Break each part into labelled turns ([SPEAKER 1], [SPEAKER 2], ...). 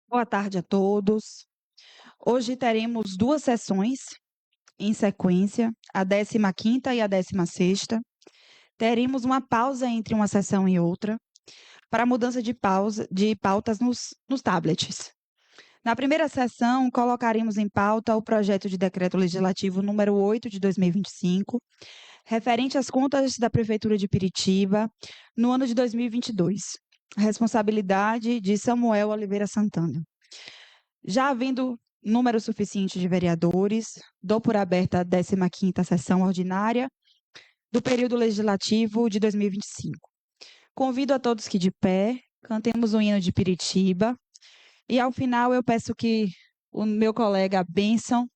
[SPEAKER 1] Boa tarde a todos. Hoje teremos duas sessões em sequência, a 15ª e a 16ª. Teremos uma pausa entre uma sessão e outra para mudança de pautas nos tablets. Na primeira sessão, colocaremos em pauta o projeto de decreto legislativo número 8 de 2025, referente às contas da Prefeitura de Piritiba no ano de 2022. Responsabilidade de Samuel Oliveira Santana. Já havendo número suficiente de vereadores, dou por aberta a 15ª sessão ordinária do período legislativo de 2025. Convido a todos que de pé cantemos o hino de Piritiba e ao final eu peço que o meu colega Benson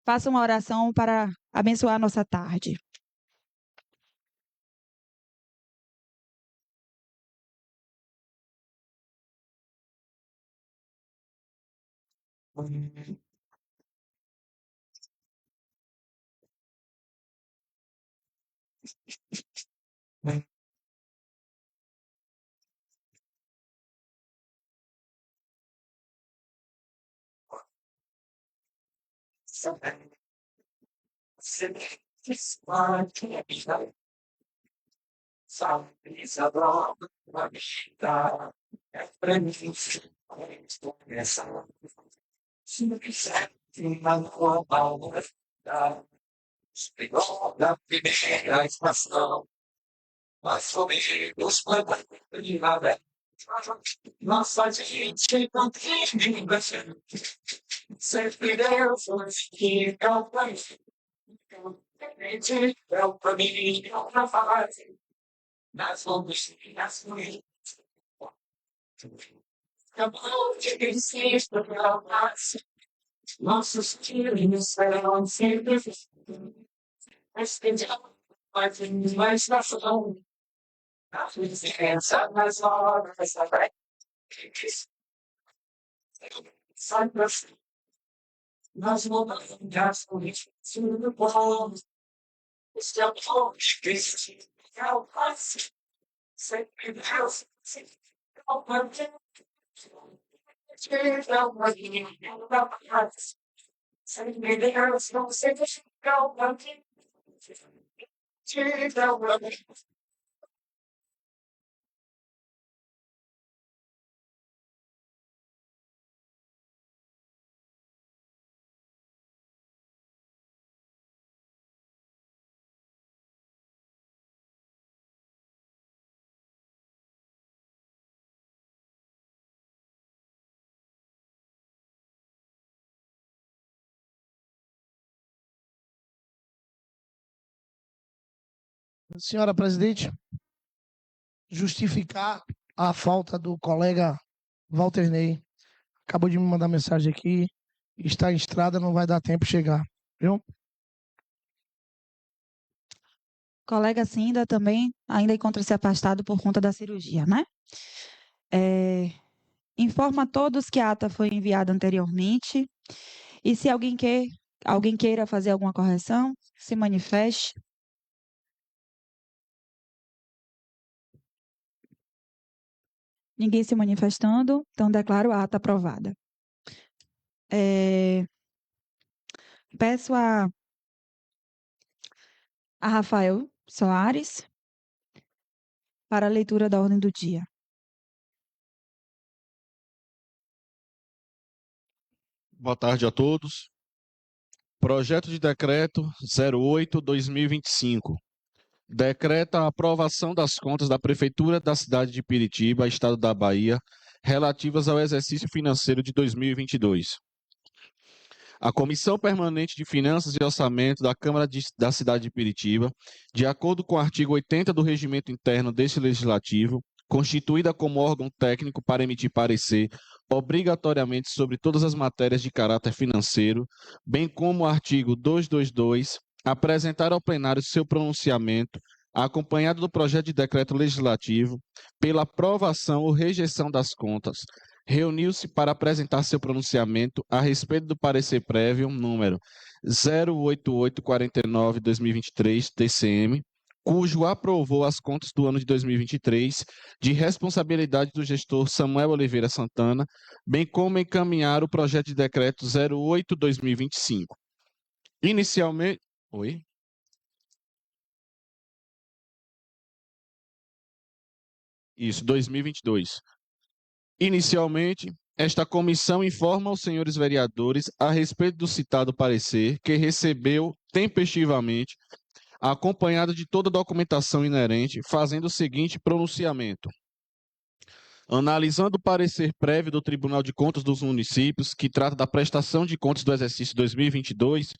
[SPEAKER 1] faça uma oração para abençoar a nossa tarde.
[SPEAKER 2] Da primeira estação, mas fomos plantar primavera. Nossa gente não tem inveja. Sempre Deus nos fica o país. É o caminho para fase. Nas ondas e nas ruínas. Acabou de descer para o passe. Nossos filhos serão sempre mas na estação, a licença nas horas da sabe assim, nós mudamos com isso, tudo bom, este é o bom, que é o passe, sempre Deus, sempre é o bandido, sempre é o bandido da paz, sempre Deus, não sempre é o bandido.
[SPEAKER 3] Senhora presidente, justificar a falta do colega Walter Ney. Acabou de me mandar mensagem aqui, está em estrada, não vai dar tempo de chegar, viu?
[SPEAKER 1] Colega Cinda também ainda encontra-se afastado por conta da cirurgia, né? Informa a todos que a ata foi enviada anteriormente e se alguém queira fazer alguma correção, se manifeste. Ninguém se manifestando, então declaro a ata aprovada. Peço a Rafael Soares para a leitura da ordem do dia.
[SPEAKER 4] Boa tarde a todos. Projeto de decreto 08/2025. Decreta a aprovação das contas da Prefeitura da cidade de Piritiba, Estado da Bahia, relativas ao exercício financeiro de 2022. A Comissão Permanente de Finanças e Orçamento da Câmara da cidade de Piritiba, de acordo com o artigo 80 do Regimento Interno deste Legislativo, constituída como órgão técnico para emitir parecer obrigatoriamente sobre todas as matérias de caráter financeiro, bem como o artigo 222, apresentar ao plenário seu pronunciamento, acompanhado do projeto de decreto legislativo, pela aprovação ou rejeição das contas, reuniu-se para apresentar seu pronunciamento a respeito do parecer prévio número 08849/2023, TCM, cujo aprovou as contas do ano de 2023, de responsabilidade do gestor Samuel Oliveira Santana, bem como encaminhar o projeto de decreto 08/2025. Inicialmente... Oi? Isso, 2022. Inicialmente, esta comissão informa aos senhores vereadores a respeito do citado parecer, que recebeu tempestivamente, acompanhado de toda a documentação inerente, fazendo o seguinte pronunciamento. Analisando o parecer prévio do Tribunal de Contas dos Municípios, que trata da prestação de contas do exercício 2022,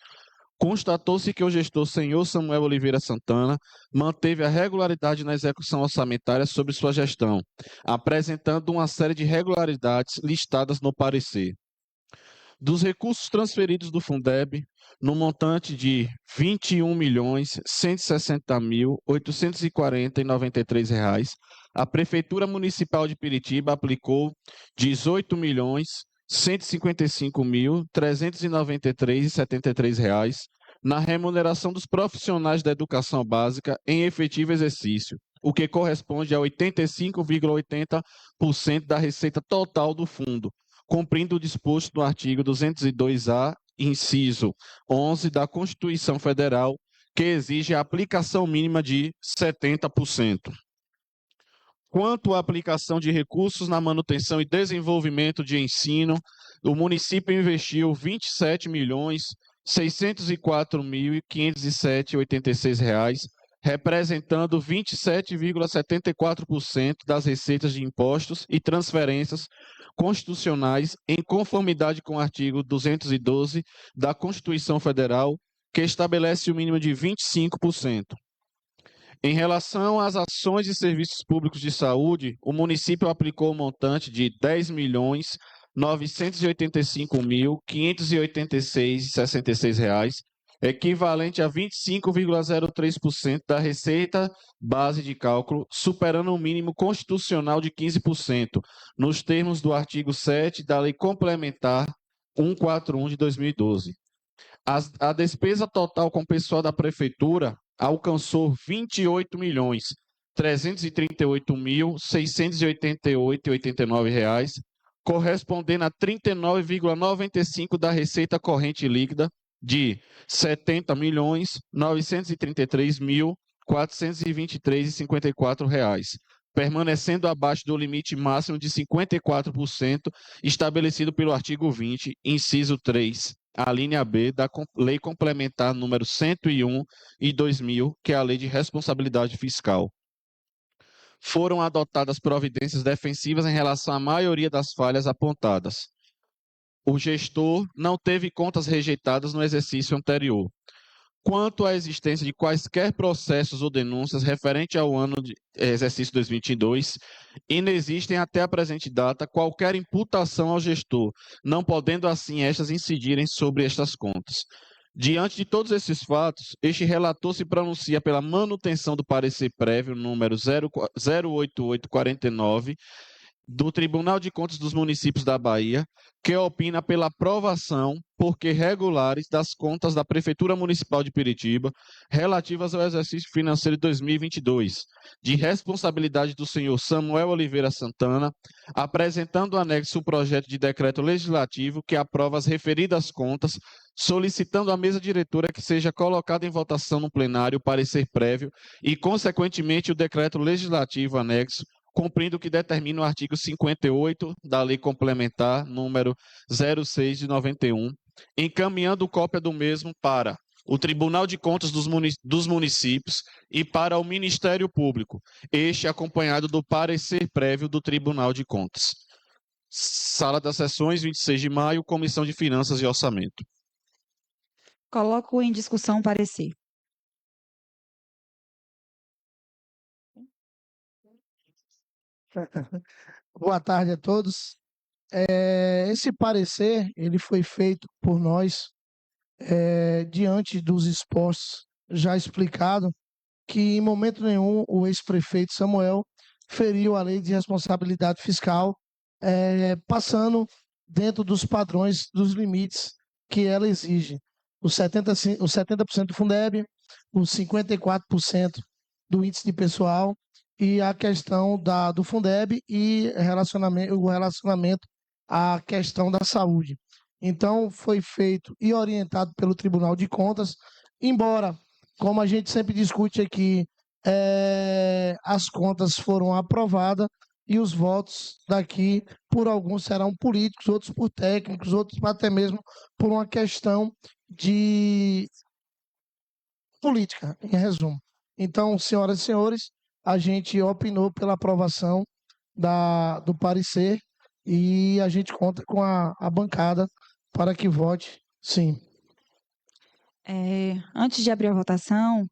[SPEAKER 4] constatou-se que o gestor senhor Samuel Oliveira Santana manteve a regularidade na execução orçamentária sobre sua gestão, apresentando uma série de irregularidades listadas no parecer. Dos recursos transferidos do Fundeb, no montante de R$ 21.160.840,93, a Prefeitura Municipal de Piritiba aplicou R$ 18.155.393,73 na remuneração dos profissionais da educação básica em efetivo exercício, o que corresponde a 85,80% da receita total do fundo, cumprindo o disposto no artigo 202-A, inciso 11 da Constituição Federal, que exige a aplicação mínima de 70%. Quanto à aplicação de recursos na manutenção e desenvolvimento de ensino, o município investiu R$ 27.604.507,86, representando 27,74% das receitas de impostos e transferências constitucionais, em conformidade com o artigo 212 da Constituição Federal, que estabelece o mínimo de 25%. Em relação às ações e serviços públicos de saúde, o município aplicou o montante de R$ 10.985.586,66, equivalente a 25,03% da receita base de cálculo, superando o mínimo constitucional de 15%, nos termos do artigo 7 da Lei Complementar 141 de 2012. A despesa total com pessoal da Prefeitura alcançou R$ 28.338.688,89, correspondendo a 39,95% da receita corrente líquida de R$ 70.933.423,54, permanecendo abaixo do limite máximo de 54% estabelecido pelo artigo 20, inciso 3, a linha B da Lei Complementar número 101 e 2000, que é a Lei de Responsabilidade Fiscal. Foram adotadas providências defensivas em relação à maioria das falhas apontadas. O gestor não teve contas rejeitadas no exercício anterior. Quanto à existência de quaisquer processos ou denúncias referente ao ano de exercício 2022, inexistem até a presente data qualquer imputação ao gestor, não podendo assim estas incidirem sobre estas contas. Diante de todos esses fatos, este relator se pronuncia pela manutenção do parecer prévio número 08849 do Tribunal de Contas dos Municípios da Bahia, que opina pela aprovação por que regulares das contas da Prefeitura Municipal de Piritiba relativas ao exercício financeiro de 2022, de responsabilidade do senhor Samuel Oliveira Santana, apresentando anexo o projeto de decreto legislativo que aprova as referidas contas, solicitando à mesa diretora que seja colocado em votação no plenário o parecer prévio e, consequentemente, o decreto legislativo anexo, cumprindo o que determina o artigo 58 da Lei Complementar número 06 de 91, encaminhando cópia do mesmo para o Tribunal de Contas dos Municípios e para o Ministério Público, este acompanhado do parecer prévio do Tribunal de Contas. Sala das Sessões, 26 de maio, Comissão de Finanças e Orçamento.
[SPEAKER 1] Coloco em discussão o parecer.
[SPEAKER 3] Boa tarde a todos. Esse parecer ele foi feito por nós diante dos expostos já explicado que em momento nenhum o ex-prefeito Samuel feriu a lei de responsabilidade fiscal, passando dentro dos padrões, dos limites que ela exige. Os 70% do Fundeb, os 54% do índice de pessoal e a questão do Fundeb e o relacionamento à questão da saúde. Então, foi feito e orientado pelo Tribunal de Contas, embora, como a gente sempre discute aqui, as contas foram aprovadas e os votos daqui, por alguns serão políticos, outros por técnicos, outros até mesmo por uma questão de política, em resumo. Então, senhoras e senhores, a gente opinou pela aprovação do parecer e a gente conta com a bancada para que vote sim.
[SPEAKER 1] Antes de abrir a votação,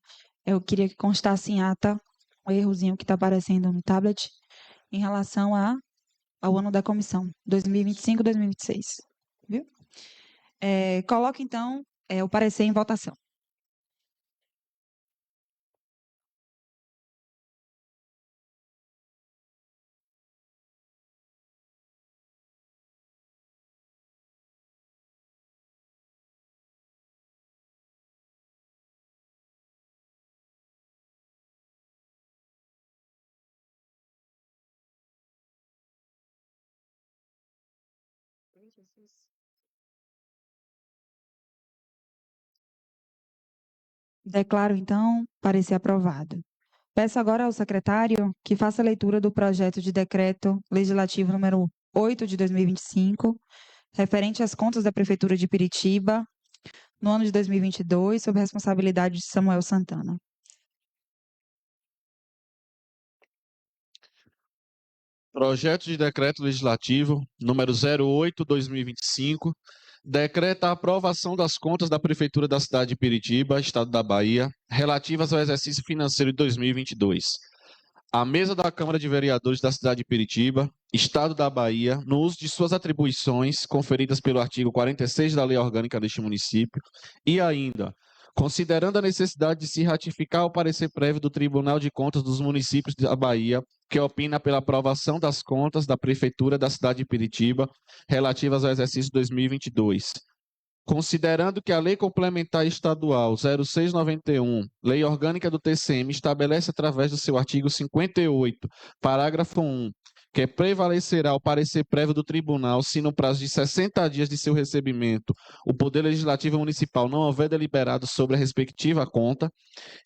[SPEAKER 1] eu queria que constasse em ata um errozinho que está aparecendo no tablet em relação ao ano da comissão, 2025-2026. Viu? Coloque, então, o parecer em votação. Declaro, então, parecer aprovado. Peço agora ao secretário que faça a leitura do projeto de decreto legislativo número 8 de 2025, referente às contas da Prefeitura de Piritiba, no ano de 2022, sob responsabilidade de Samuel Santana.
[SPEAKER 4] Projeto de decreto legislativo número 08/2025, decreta a aprovação das contas da Prefeitura da cidade de Piritiba, Estado da Bahia, relativas ao exercício financeiro de 2022. A mesa da Câmara de Vereadores da cidade de Piritiba, Estado da Bahia, no uso de suas atribuições conferidas pelo artigo 46 da Lei Orgânica deste município, e ainda, considerando a necessidade de se ratificar o parecer prévio do Tribunal de Contas dos Municípios da Bahia, que opina pela aprovação das contas da Prefeitura da cidade de Piritiba relativas ao exercício 2022. Considerando que a Lei Complementar Estadual 0691, Lei Orgânica do TCM, estabelece através do seu artigo 58, parágrafo 1, que prevalecerá o parecer prévio do Tribunal se no prazo de 60 dias de seu recebimento o Poder Legislativo Municipal não houver deliberado sobre a respectiva conta,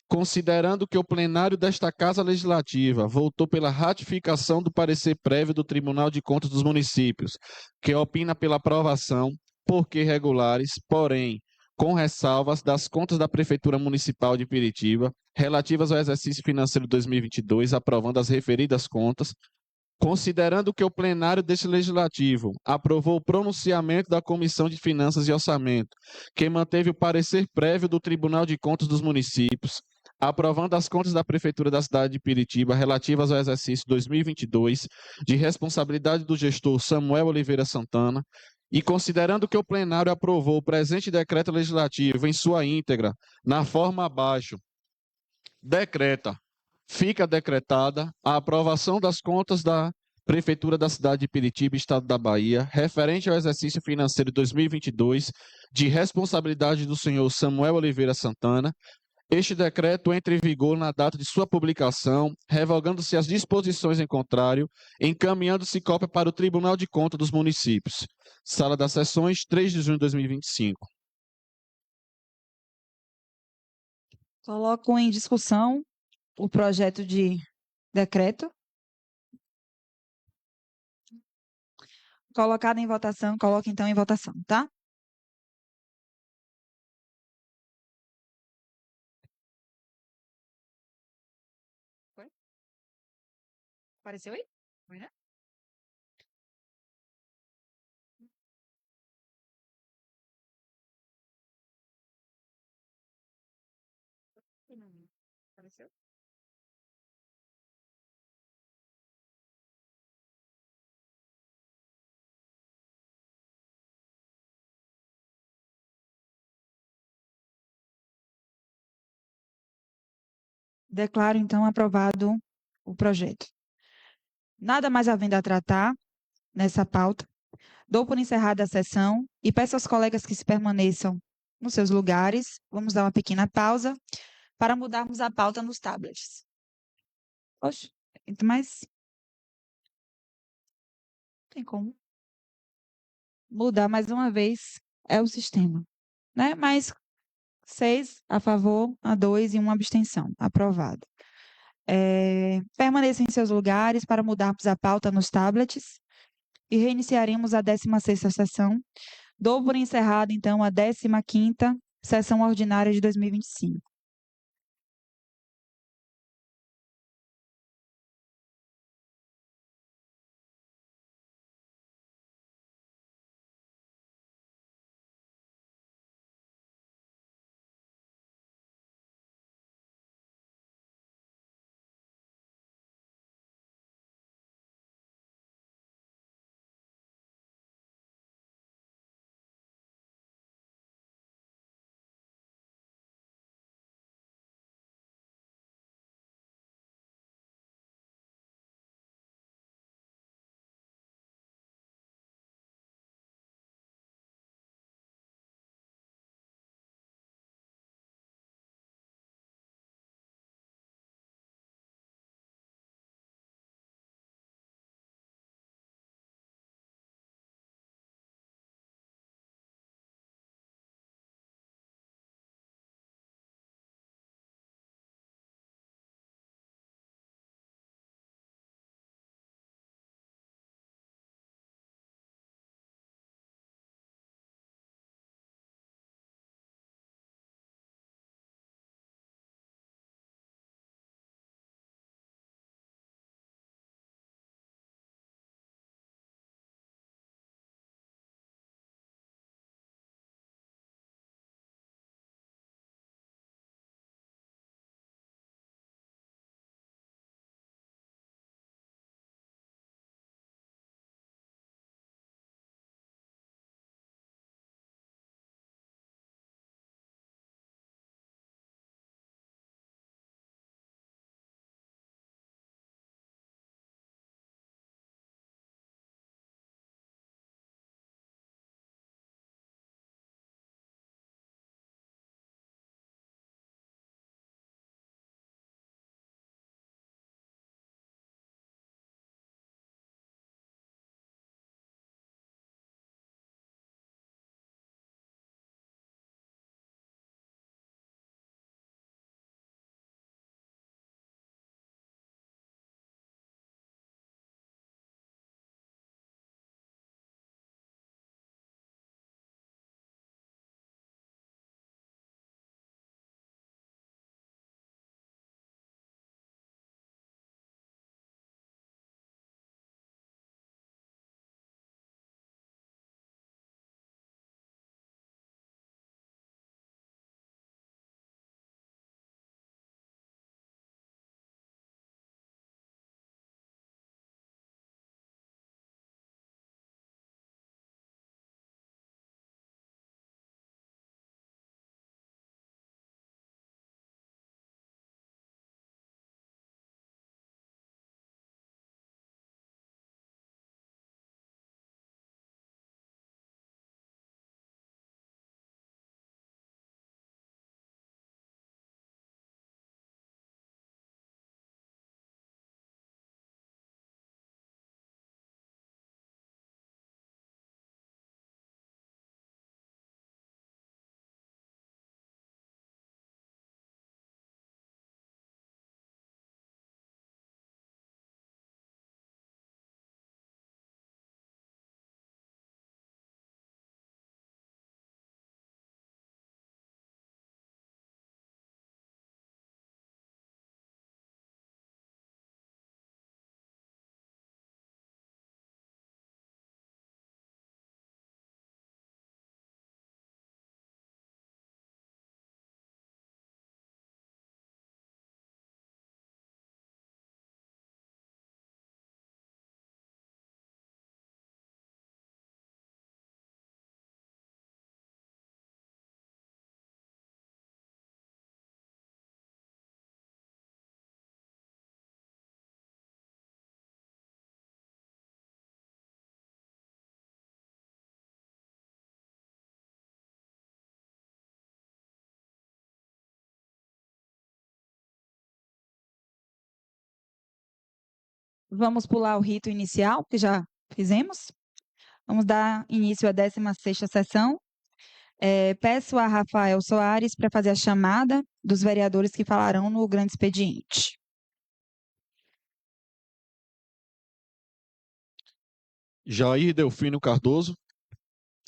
[SPEAKER 4] considerando que o plenário desta Casa Legislativa votou pela ratificação do parecer prévio do Tribunal de Contas dos Municípios, que opina pela aprovação, porque regulares, porém, com ressalvas das contas da Prefeitura Municipal de Piritiba, relativas ao exercício financeiro 2022, aprovando as referidas contas, considerando que o plenário deste Legislativo aprovou o pronunciamento da Comissão de Finanças e Orçamento, que manteve o parecer prévio do Tribunal de Contas dos Municípios, aprovando as contas da Prefeitura da cidade de Piritiba relativas ao exercício 2022, de responsabilidade do gestor Samuel Oliveira Santana, e considerando que o plenário aprovou o presente decreto legislativo em sua íntegra, na forma abaixo, fica decretada a aprovação das contas da Prefeitura da cidade de Piritiba, Estado da Bahia, referente ao exercício financeiro 2022, de responsabilidade do senhor Samuel Oliveira Santana. Este decreto entra em vigor na data de sua publicação, revogando-se as disposições em contrário, encaminhando-se cópia para o Tribunal de Contas dos Municípios. Sala das Sessões, 3 de junho de 2025.
[SPEAKER 1] Coloco em discussão o projeto de decreto. Colocado em votação, coloque então em votação, tá? Foi? Apareceu aí? Foi, né? Apareceu? Declaro, então, aprovado o projeto. Nada mais havendo a tratar nessa pauta, dou por encerrada a sessão e peço aos colegas que se permaneçam nos seus lugares. Vamos dar uma pequena pausa para mudarmos a pauta nos tablets. Oxe, mas tem como mudar mais uma vez, é o sistema, né? Mas 6 a favor, a 2 e uma abstenção. Aprovado. Permaneçam em seus lugares para mudarmos a pauta nos tablets e reiniciaremos a 16ª sessão. Dou por encerrada, então, a 15ª sessão ordinária de 2025. Vamos pular o rito inicial, que já fizemos. Vamos dar início à 16ª sessão. Peço a Rafael Soares para fazer a chamada dos vereadores que falarão no grande expediente.
[SPEAKER 4] Jair Delfino Cardoso,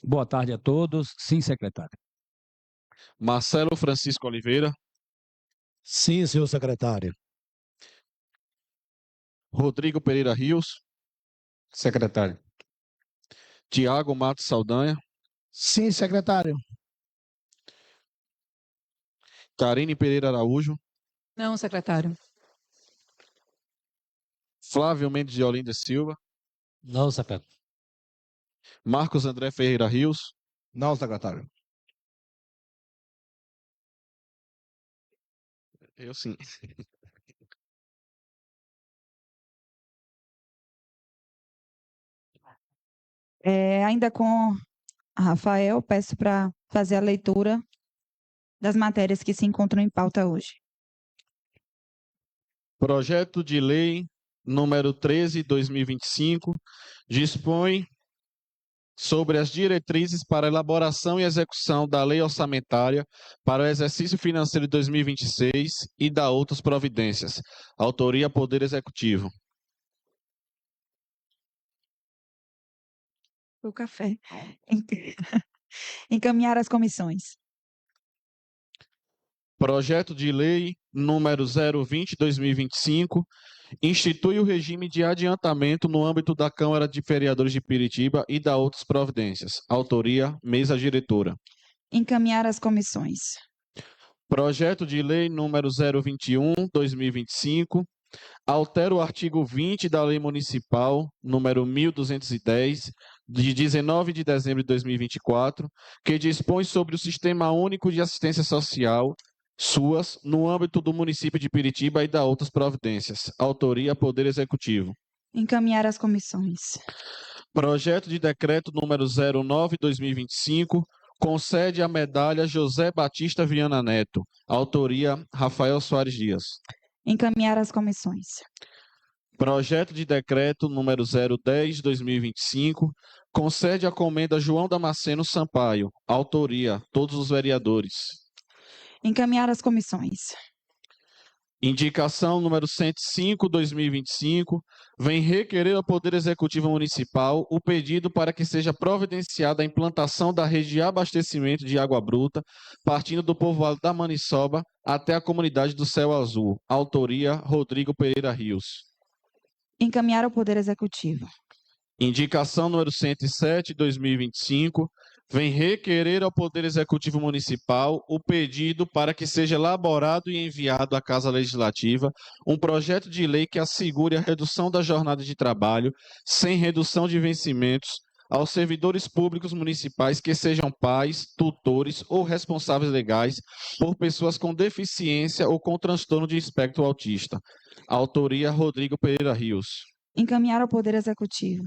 [SPEAKER 5] Boa tarde a todos. Sim, secretário.
[SPEAKER 4] Marcelo Francisco Oliveira,
[SPEAKER 6] Sim, senhor secretário.
[SPEAKER 4] Rodrigo Pereira Rios,
[SPEAKER 6] Secretário.
[SPEAKER 4] Tiago Matos Saldanha,
[SPEAKER 3] Sim, secretário.
[SPEAKER 4] Karine Pereira Araújo,
[SPEAKER 1] Não, secretário.
[SPEAKER 4] Flávio Mendes de Olinda Silva,
[SPEAKER 6] Não, secretário.
[SPEAKER 4] Marcos André Ferreira Rios,
[SPEAKER 6] Não, secretário.
[SPEAKER 4] eu sim.
[SPEAKER 1] Ainda com a Rafael, peço para fazer a leitura das matérias que se encontram em pauta hoje.
[SPEAKER 4] Projeto de Lei número 13/2025 dispõe sobre as diretrizes para elaboração e execução da Lei Orçamentária para o exercício financeiro de 2026 e da outras providências. Autoria Poder Executivo.
[SPEAKER 1] O café. Encaminhar às comissões.
[SPEAKER 4] Projeto de Lei número 020/2025 institui o regime de adiantamento no âmbito da Câmara de Vereadores de Piritiba e da outras providências. Autoria, mesa diretora.
[SPEAKER 1] Encaminhar às comissões.
[SPEAKER 4] Projeto de Lei número 021/2025 altera o artigo 20 da Lei Municipal número 1210 de 19 de dezembro de 2024, que dispõe sobre o Sistema Único de Assistência Social, SUAS, no âmbito do município de Piritiba e da outras providências. Autoria Poder Executivo.
[SPEAKER 1] Encaminhar às comissões.
[SPEAKER 4] Projeto de Decreto número 09/2025 concede a medalha José Batista Viana Neto. Autoria Rafael Soares Dias.
[SPEAKER 1] Encaminhar às comissões.
[SPEAKER 4] Projeto de Decreto número 010/2025 concede a comenda João Damasceno Sampaio. Autoria todos os vereadores.
[SPEAKER 1] Encaminhar às comissões.
[SPEAKER 4] Indicação número 105/2025 vem requerer ao Poder Executivo Municipal o pedido para que seja providenciada a implantação da rede de abastecimento de água bruta, partindo do povoado da Maniçoba até a comunidade do Céu Azul. Autoria Rodrigo Pereira Rios.
[SPEAKER 1] Encaminhar ao Poder Executivo.
[SPEAKER 4] Indicação número 107/2025 vem requerer ao Poder Executivo Municipal o pedido para que seja elaborado e enviado à Casa Legislativa um projeto de lei que assegure a redução da jornada de trabalho, sem redução de vencimentos, aos servidores públicos municipais que sejam pais, tutores ou responsáveis legais por pessoas com deficiência ou com transtorno de espectro autista. Autoria Rodrigo Pereira Rios.
[SPEAKER 1] Encaminhar ao Poder Executivo.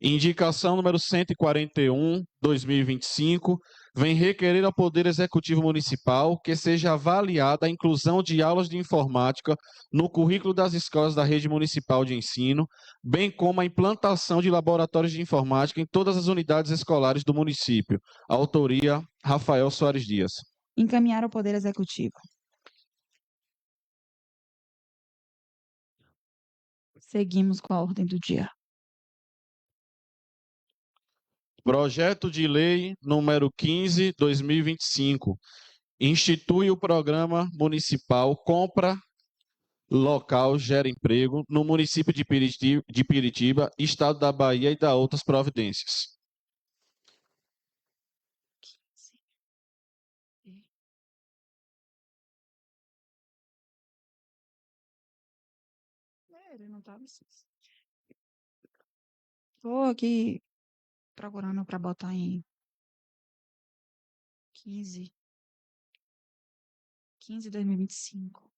[SPEAKER 4] Indicação número 141/2025 vem requerer ao Poder Executivo Municipal que seja avaliada a inclusão de aulas de informática no currículo das escolas da rede municipal de ensino, bem como a implantação de laboratórios de informática em todas as unidades escolares do município. Autoria Rafael Soares Dias.
[SPEAKER 1] Encaminhar ao Poder Executivo. Seguimos com a ordem do dia.
[SPEAKER 4] Projeto de Lei número 15/2025 institui o Programa Municipal Compra Local Gera Emprego no município de Piritiba, Estado da Bahia e da outras providências.
[SPEAKER 1] Ele não estava. Estou aqui procurando para botar em 15/2025.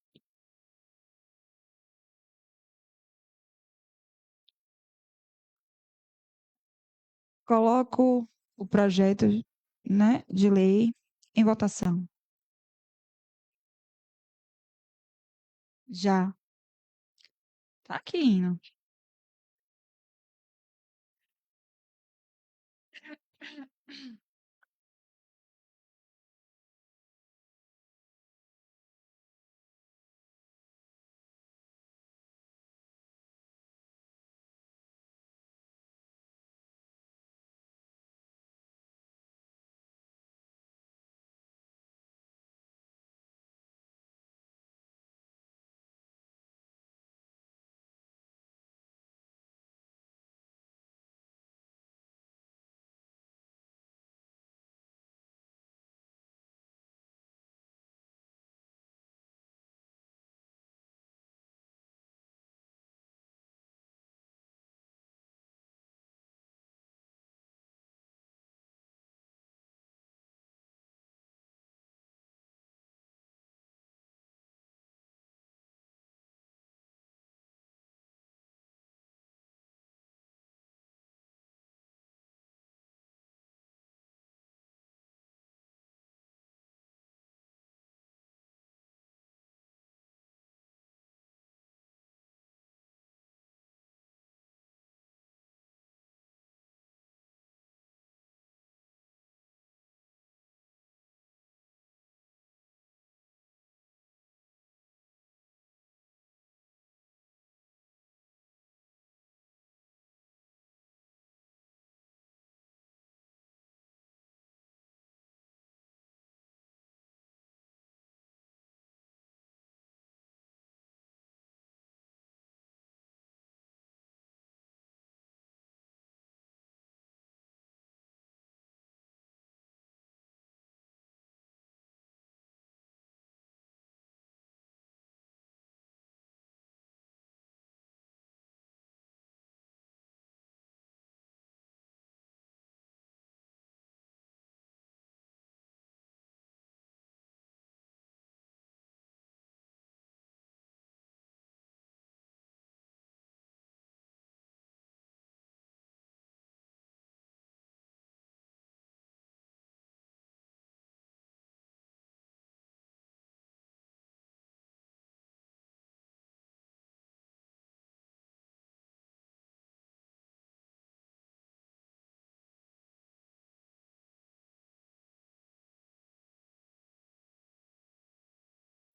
[SPEAKER 1] Coloco o projeto, né, de lei em votação. Já. Tá aqui, indo.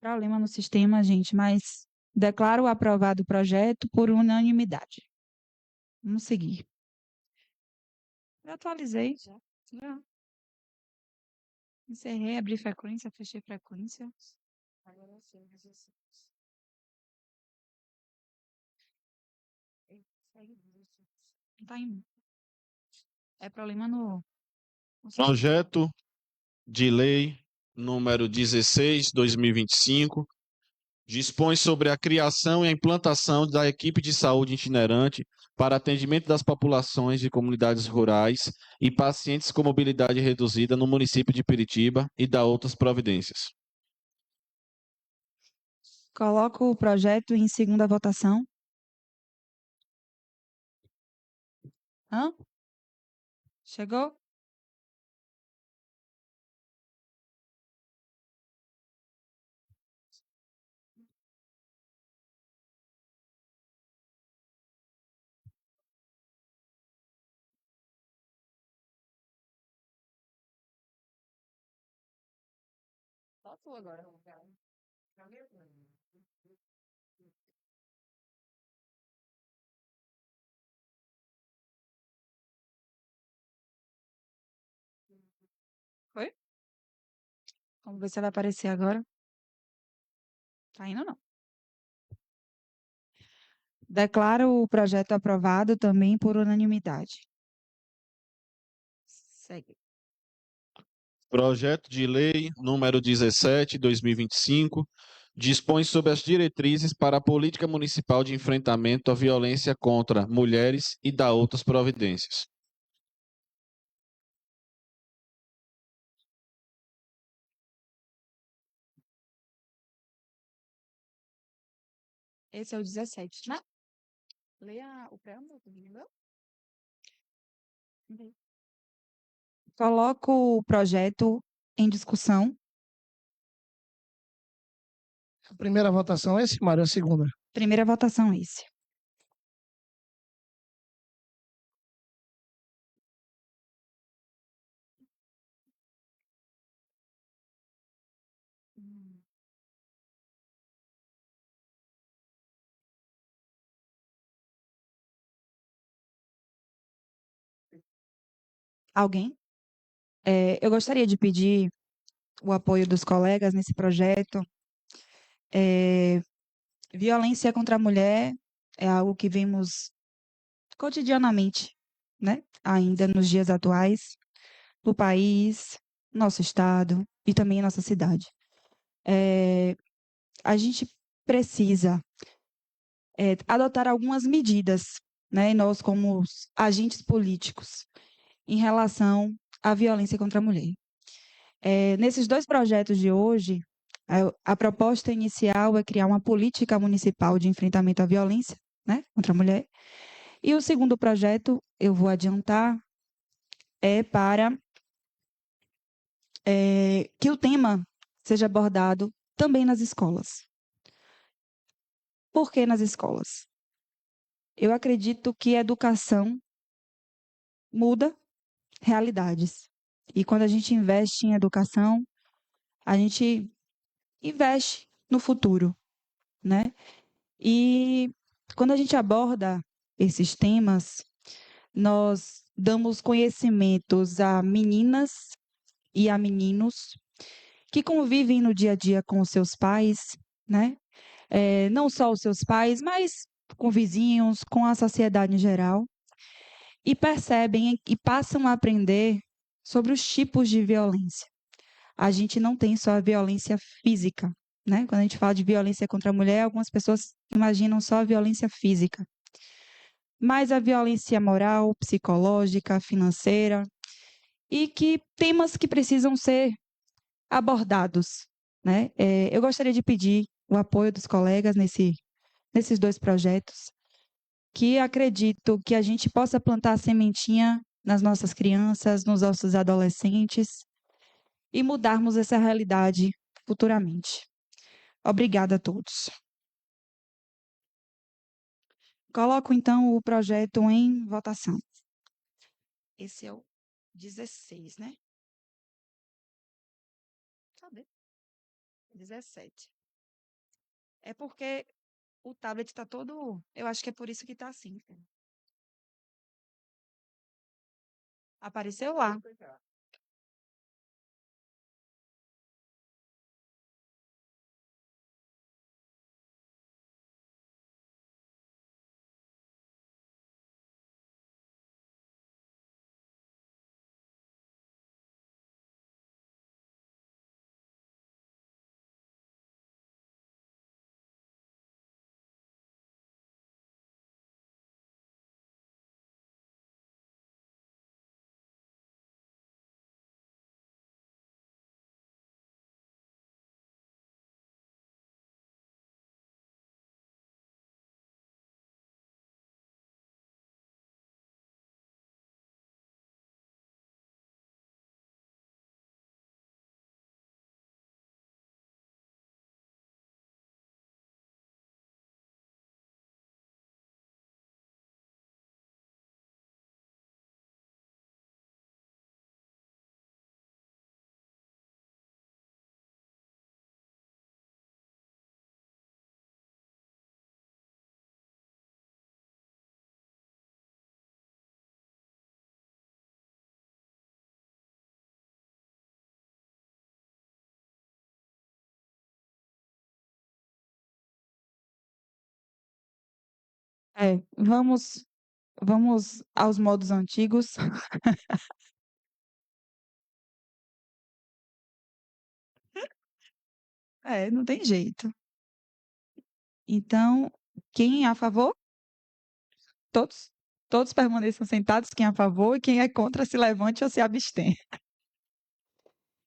[SPEAKER 1] Problema no sistema, gente, mas declaro aprovado o projeto por unanimidade. Vamos seguir. Eu atualizei já. Já. Encerrei, abri frequência, fechei frequência. Agora sim, não tá indo. É problema no sistema.
[SPEAKER 4] Projeto de lei número 16/2025 dispõe sobre a criação e a implantação da equipe de saúde itinerante para atendimento das populações de comunidades rurais e pacientes com mobilidade reduzida no município de Piritiba e da outras providências.
[SPEAKER 1] Coloco o projeto em segunda votação. Hã? Chegou? Só tu agora. Foi? Vamos ver se ela vai aparecer agora. Tá indo, não. Declaro o projeto aprovado também por unanimidade. Segue.
[SPEAKER 4] Projeto de lei número 17/2025 dispõe sobre as diretrizes para a política municipal de enfrentamento à violência contra mulheres e da outras providências.
[SPEAKER 1] Esse é o 17, né? Leia o preâmbulo, entendeu? Coloco o projeto em discussão.
[SPEAKER 3] A primeira votação é esse, Mário, a segunda.
[SPEAKER 1] Primeira votação, esse. Alguém? Eu gostaria de pedir o apoio dos colegas nesse projeto. Violência contra a mulher é algo que vemos cotidianamente, né? Ainda nos dias atuais, no país, nosso estado e também em nossa cidade. A gente precisa adotar algumas medidas, né? Nós, como os agentes políticos, em relação à violência contra a mulher. Nesses dois projetos de hoje, a proposta inicial é criar uma política municipal de enfrentamento à violência, né, contra a mulher. E o segundo projeto, eu vou adiantar, é para que o tema seja abordado também nas escolas. Por que nas escolas? Eu acredito que a educação muda realidades. E quando a gente investe em educação, a gente investe no futuro, né? E quando a gente aborda esses temas, nós damos conhecimentos a meninas e a meninos que convivem no dia a dia com os seus pais, né? Não só os seus pais, mas com vizinhos, com a sociedade em geral, e percebem e passam a aprender sobre os tipos de violência. A gente não tem só a violência física, né? Quando a gente fala de violência contra a mulher, algumas pessoas imaginam só a violência física. Mas a violência moral, psicológica, financeira, e que temas que precisam ser abordados, né? Eu gostaria de pedir o apoio dos colegas nesses dois projetos, que acredito que a gente possa plantar a sementinha nas nossas crianças, nos nossos adolescentes, e mudarmos essa realidade futuramente. Obrigada a todos. Coloco, então, o projeto em votação. Esse é o 16, né? Cadê? 17. É porque o tablet está todo... Eu acho que é por isso que está assim. Apareceu lá. Vamos aos modos antigos. Não tem jeito. Então, quem é a favor? Todos? Todos permaneçam sentados, quem é a favor, e quem é contra se levante ou se abstenha.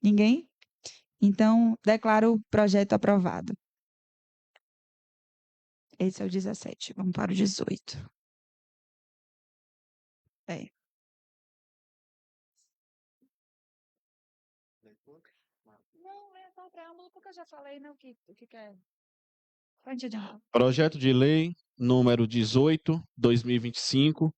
[SPEAKER 1] Ninguém? Então, declaro o projeto aprovado. Esse é o 17. Vamos para o 18. Não, é só o preâmbulo, porque eu já falei, né, o que quer. Pode adiantar.
[SPEAKER 4] Projeto de lei número 18, 2025,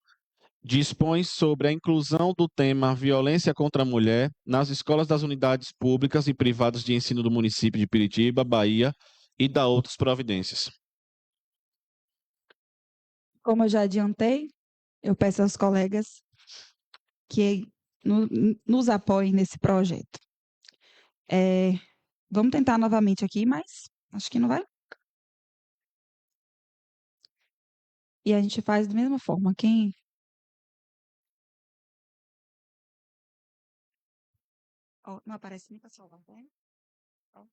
[SPEAKER 4] dispõe sobre a inclusão do tema violência contra a mulher nas escolas das unidades públicas e privadas de ensino do município de Piritiba, Bahia, e da outras providências.
[SPEAKER 1] Como eu já adiantei, eu peço aos colegas que nos apoiem nesse projeto. Vamos tentar novamente aqui, mas acho que não vai. E a gente faz da mesma forma. Ó, não aparece nem para salvar, tá? Ó.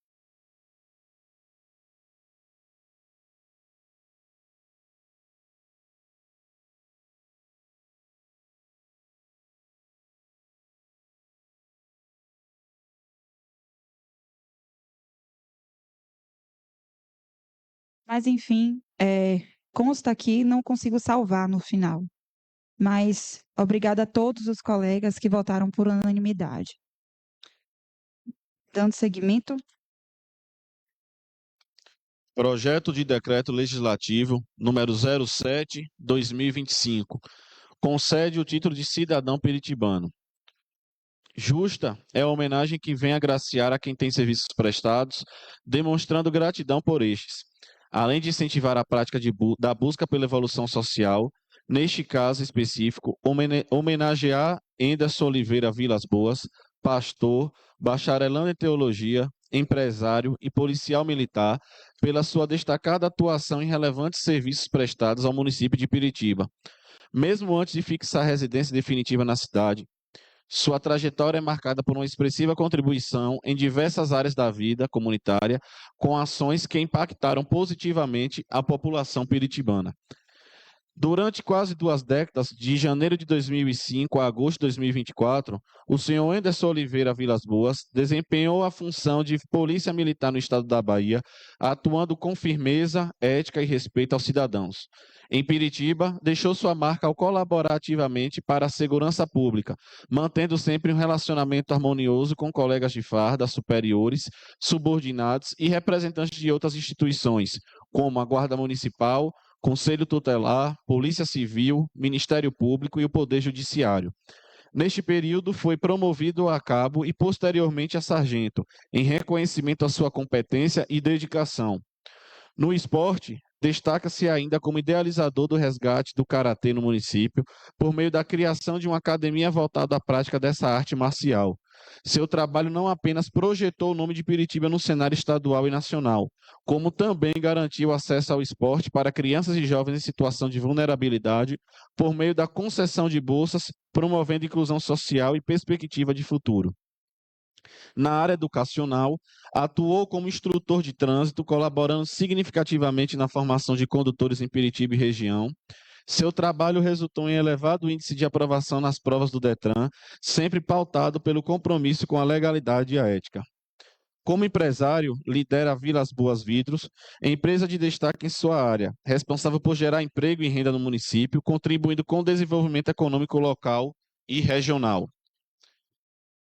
[SPEAKER 1] Mas, enfim, consta aqui, não consigo salvar no final. Mas obrigada a todos os colegas que votaram por unanimidade. Dando seguimento,
[SPEAKER 4] Projeto de Decreto Legislativo número 07/2025 concede o título de cidadão peritibano. Justa é a homenagem que vem agraciar a quem tem serviços prestados, demonstrando gratidão por estes, além de incentivar a prática da busca pela evolução social, neste caso específico, homenagear Enderson Oliveira Vilas Boas, pastor, bacharelando em teologia, empresário e policial militar, pela sua destacada atuação em relevantes serviços prestados ao município de Piritiba. Mesmo antes de fixar residência definitiva na cidade, sua trajetória é marcada por uma expressiva contribuição em diversas áreas da vida comunitária, com ações que impactaram positivamente a população piritibana. Durante quase 2 décadas, de janeiro de 2005 a agosto de 2024, o senhor Enderson Oliveira Vilas Boas desempenhou a função de polícia militar no estado da Bahia, atuando com firmeza, ética e respeito aos cidadãos. Em Piritiba, deixou sua marca ao colaborar ativamente para a segurança pública, mantendo sempre um relacionamento harmonioso com colegas de farda, superiores, subordinados e representantes de outras instituições, como a Guarda Municipal, Conselho Tutelar, Polícia Civil, Ministério Público e o Poder Judiciário. Neste período, foi promovido a cabo e posteriormente a sargento, em reconhecimento à sua competência e dedicação. No esporte, destaca-se ainda como idealizador do resgate do karatê no município, por meio da criação de uma academia voltada à prática dessa arte marcial. Seu trabalho não apenas projetou o nome de Piritiba no cenário estadual e nacional, como também garantiu acesso ao esporte para crianças e jovens em situação de vulnerabilidade, por meio da concessão de bolsas, promovendo inclusão social e perspectiva de futuro. Na área educacional, atuou como instrutor de trânsito, colaborando significativamente na formação de condutores em Piritiba e região. Seu trabalho resultou em elevado índice de aprovação nas provas do Detran, sempre pautado pelo compromisso com a legalidade e a ética. Como empresário, lidera a Vilas Boas Vidros, empresa de destaque em sua área, responsável por gerar emprego e renda no município, contribuindo com o desenvolvimento econômico local e regional.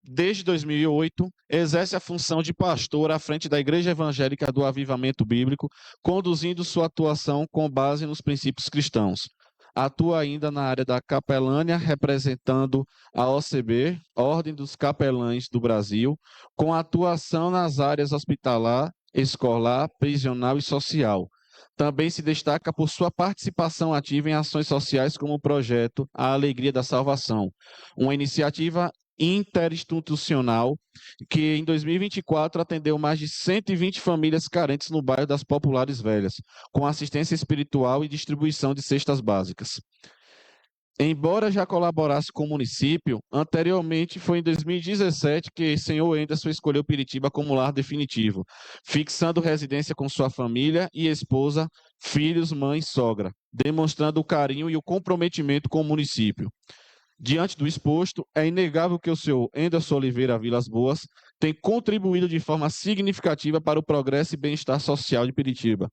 [SPEAKER 4] Desde 2008, exerce a função de pastor à frente da Igreja Evangélica do Avivamento Bíblico, conduzindo sua atuação com base nos princípios cristãos. Atua ainda na área da capelânia, representando a OCB, Ordem dos Capelães do Brasil, com atuação nas áreas hospitalar, escolar, prisional e social. Também se destaca por sua participação ativa em ações sociais como o projeto A Alegria da Salvação, uma iniciativa interinstitucional que em 2024 atendeu mais de 120 famílias carentes no bairro das Populares Velhas, com assistência espiritual e distribuição de cestas básicas. Embora já colaborasse com o município, anteriormente foi em 2017 que o senhor Enderson escolheu Piritiba como lar definitivo, fixando residência com sua família e esposa, filhos, mãe e sogra, demonstrando o carinho e o comprometimento com o município. Diante do exposto, é inegável que o senhor Enderson Oliveira Vilas Boas tem contribuído de forma significativa para o progresso e bem-estar social de Piritiba.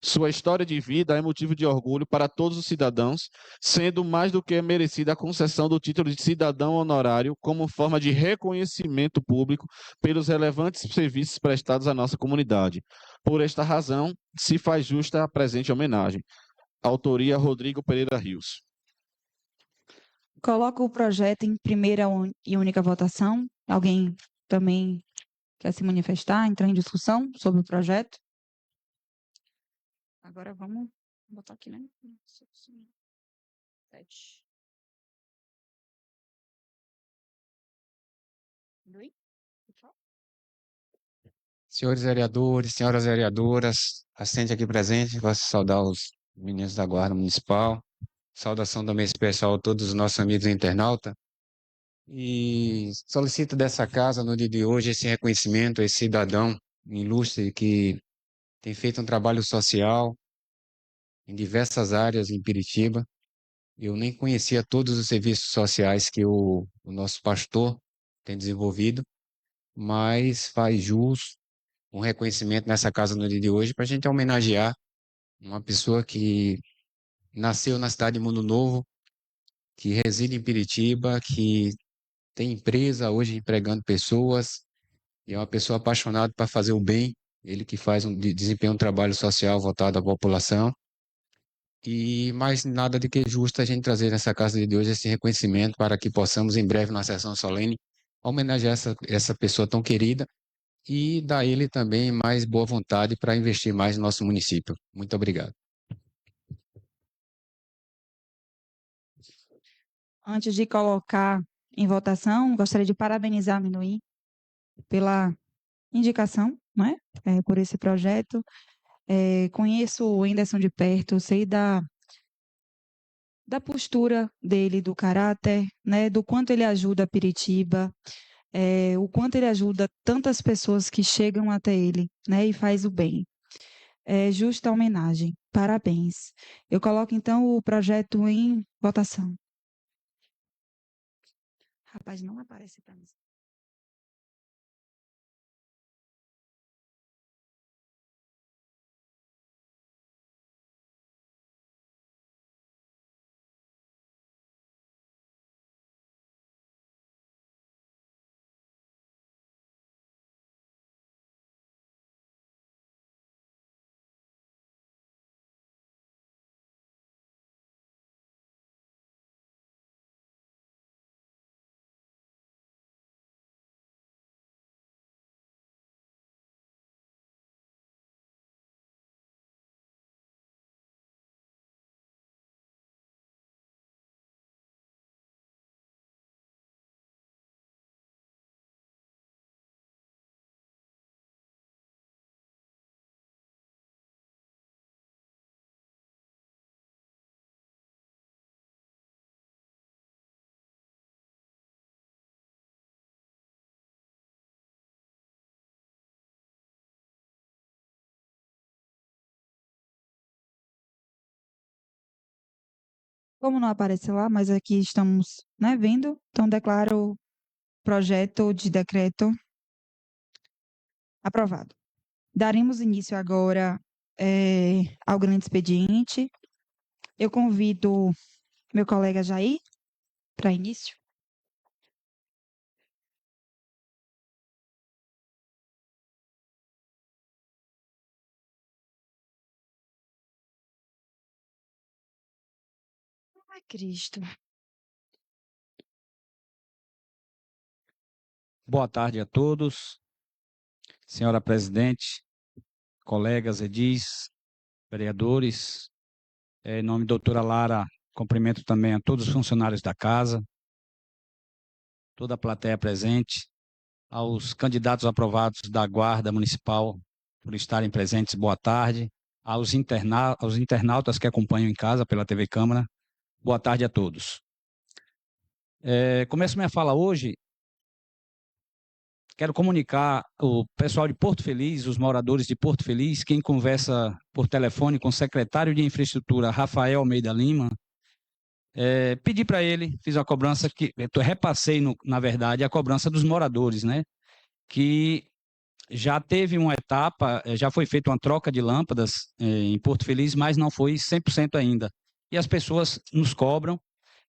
[SPEAKER 4] Sua história de vida é motivo de orgulho para todos os cidadãos, sendo mais do que merecida a concessão do título de cidadão honorário como forma de reconhecimento público pelos relevantes serviços prestados à nossa comunidade. Por esta razão, se faz justa a presente homenagem. Autoria Rodrigo Pereira Rios.
[SPEAKER 1] coloco o projeto em primeira e única votação. Alguém também quer se manifestar, entrar em discussão sobre o projeto? Agora vamos botar aqui, né? 7.
[SPEAKER 7] Senhores vereadores, senhoras vereadoras, assistente aqui presente, gosto de saudar os meninos da Guarda Municipal. Saudação também especial a todos os nossos amigos internautas. E solicito dessa casa, no dia de hoje, esse reconhecimento a esse cidadão ilustre que tem feito um trabalho social em diversas áreas em Piritiba. Eu nem conhecia todos os serviços sociais que o nosso pastor tem desenvolvido, mas faz jus um reconhecimento nessa casa no dia de hoje para a gente homenagear uma pessoa que nasceu na cidade de Mundo Novo, que reside em Piritiba, que tem empresa hoje empregando pessoas, e é uma pessoa apaixonada para fazer o bem, ele que desempenha um trabalho social voltado à população. E mais nada de que justo a gente trazer nessa casa de hoje esse reconhecimento para que possamos, em breve, na sessão solene, homenagear essa pessoa tão querida e dar a ele também mais boa vontade para investir mais no nosso município. Muito obrigado.
[SPEAKER 1] Antes de colocar em votação, gostaria de parabenizar a Minuí pela indicação, né, por esse projeto. Conheço o Whindersson de perto, sei da postura dele, do caráter, né, do quanto ele ajuda a Piritiba, o quanto ele ajuda tantas pessoas que chegam até ele, né, e faz o bem. Justa homenagem. Parabéns. Eu coloco, então, o projeto em votação. Rapaz, não aparece para mim. Como não apareceu lá, mas aqui estamos, né, vendo, então declaro o projeto de decreto aprovado. Daremos início agora ao grande expediente. Eu convido meu colega Jair para início. Ai, Cristo.
[SPEAKER 5] Boa tarde a todos. Senhora presidente, colegas edis, vereadores, em nome da doutora Lara, cumprimento também a todos os funcionários da casa, toda a plateia presente, aos candidatos aprovados da Guarda Municipal por estarem presentes, boa tarde, aos internautas que acompanham em casa pela TV Câmara, boa tarde a todos. Começo minha fala hoje. Quero comunicar o pessoal de Porto Feliz, os moradores de Porto Feliz, quem conversa por telefone com o secretário de Infraestrutura, Rafael Almeida Lima, pedi para ele, fiz uma cobrança que repassei, na verdade, a cobrança dos moradores, né? Que já teve uma etapa, já foi feita uma troca de lâmpadas em Porto Feliz, mas não foi 100% ainda. E as pessoas nos cobram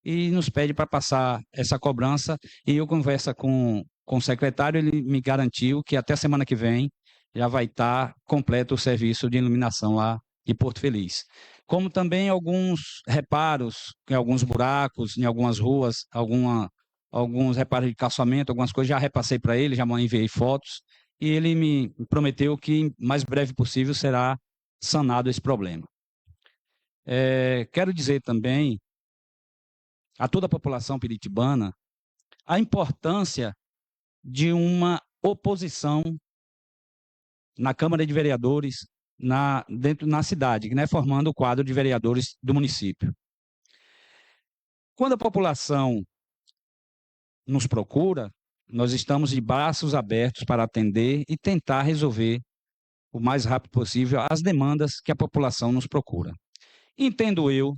[SPEAKER 5] e nos pedem para passar essa cobrança, e eu converso com o secretário, ele me garantiu que até semana que vem já vai estar completo o serviço de iluminação lá em Porto Feliz. Como também alguns reparos em alguns buracos, em algumas ruas, alguns reparos de calçamento, algumas coisas, já repassei para ele, já enviei fotos, e ele me prometeu que, em mais breve possível, será sanado esse problema. Quero dizer também a toda a população piritibana a importância de uma oposição na Câmara de Vereadores, na cidade, né, formando o quadro de vereadores do município. Quando a população nos procura, nós estamos de braços abertos para atender e tentar resolver o mais rápido possível as demandas que a população nos procura. Entendo eu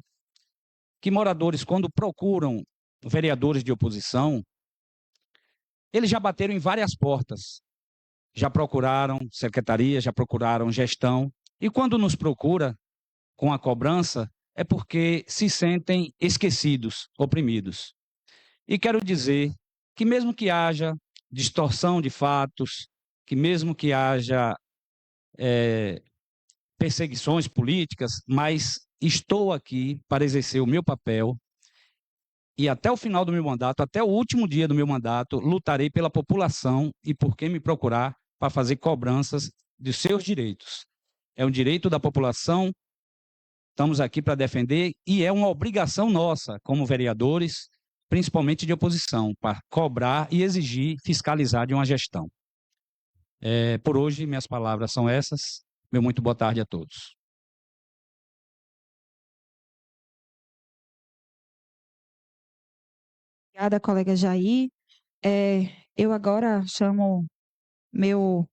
[SPEAKER 5] que moradores, quando procuram vereadores de oposição, eles já bateram em várias portas, já procuraram secretaria, já procuraram gestão, e quando nos procura com a cobrança, é porque se sentem esquecidos, oprimidos. E quero dizer que mesmo que haja distorção de fatos, que mesmo que haja perseguições políticas, mas estou aqui para exercer o meu papel e até o final do meu mandato, até o último dia do meu mandato, lutarei pela população e por quem me procurar para fazer cobranças de seus direitos. É um direito da população, estamos aqui para defender e é uma obrigação nossa, como vereadores, principalmente de oposição, para cobrar e exigir, fiscalizar de uma gestão. Por hoje, minhas palavras são essas. Meu muito boa tarde a todos.
[SPEAKER 1] Obrigada, colega Jair. Eu agora chamo meu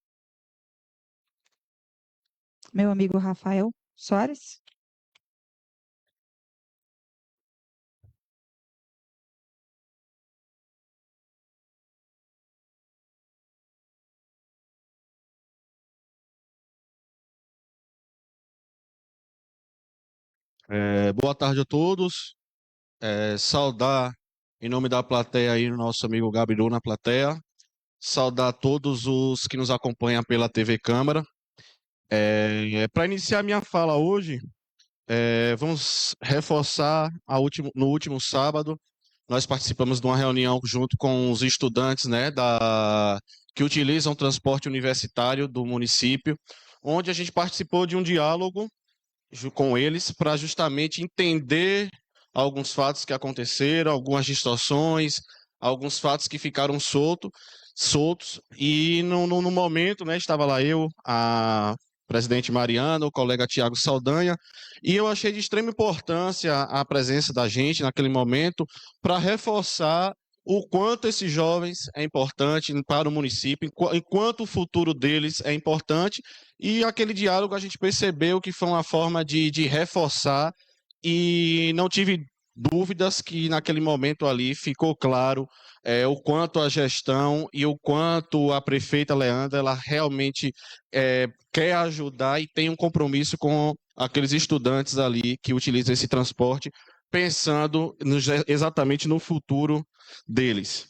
[SPEAKER 1] amigo Rafael Soares.
[SPEAKER 4] Boa tarde a todos. Saudar, em nome da plateia aí, o nosso amigo Gabiru na plateia. Saudar todos os que nos acompanham pela TV Câmara. Para iniciar minha fala hoje, vamos reforçar no último sábado, nós participamos de uma reunião junto com os estudantes, né, que utilizam o transporte universitário do município, onde a gente participou de um diálogo com eles para justamente entender alguns fatos que aconteceram, algumas distorções, alguns fatos que ficaram soltos. E no momento, né, estava lá eu, a presidente Mariana, o colega Tiago Saldanha, e eu achei de extrema importância a presença da gente naquele momento para reforçar o quanto esses jovens é importante para o município, enquanto o futuro deles é importante, e aquele diálogo a gente percebeu que foi uma forma de reforçar, e não tive dúvidas que naquele momento ali ficou claro o quanto a gestão e o quanto a prefeita Leandra ela realmente quer ajudar e tem um compromisso com aqueles estudantes ali que utilizam esse transporte, pensando exatamente no futuro deles.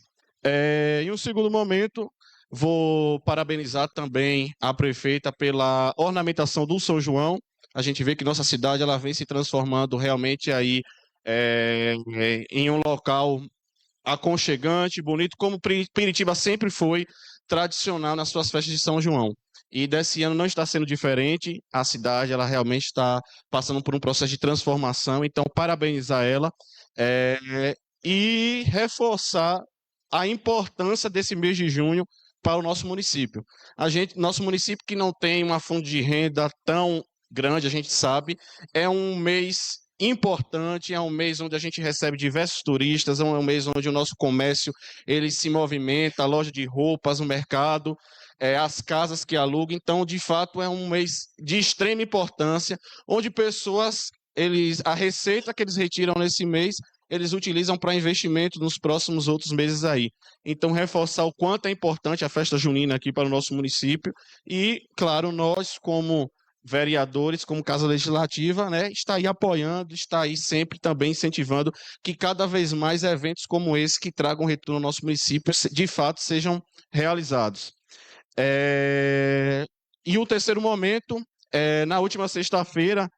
[SPEAKER 4] Em um segundo momento, vou parabenizar também a prefeita pela ornamentação do São João. A gente vê que nossa cidade ela vem se transformando realmente aí em um local aconchegante, bonito, como Piritiba sempre foi tradicional nas suas festas de São João. E desse ano não está sendo diferente, a cidade ela realmente está passando por um processo de transformação, então parabenizar ela e reforçar a importância desse mês de junho para o nosso município. Nosso município que não tem uma fonte de renda tão grande, a gente sabe, é um mês importante, é um mês onde a gente recebe diversos turistas, é um mês onde o nosso comércio ele se movimenta, a loja de roupas, o mercado, as casas que alugam, então de fato é um mês de extrema importância, onde a receita que eles retiram nesse mês, eles utilizam para investimento nos próximos outros meses aí. Então, reforçar o quanto é importante a festa junina aqui para o nosso município e, claro, nós como vereadores, como Casa Legislativa, né, está aí apoiando, está aí sempre também incentivando que cada vez mais eventos como esse que tragam retorno ao nosso município, de fato, sejam realizados. E o terceiro momento, na última sexta-feira,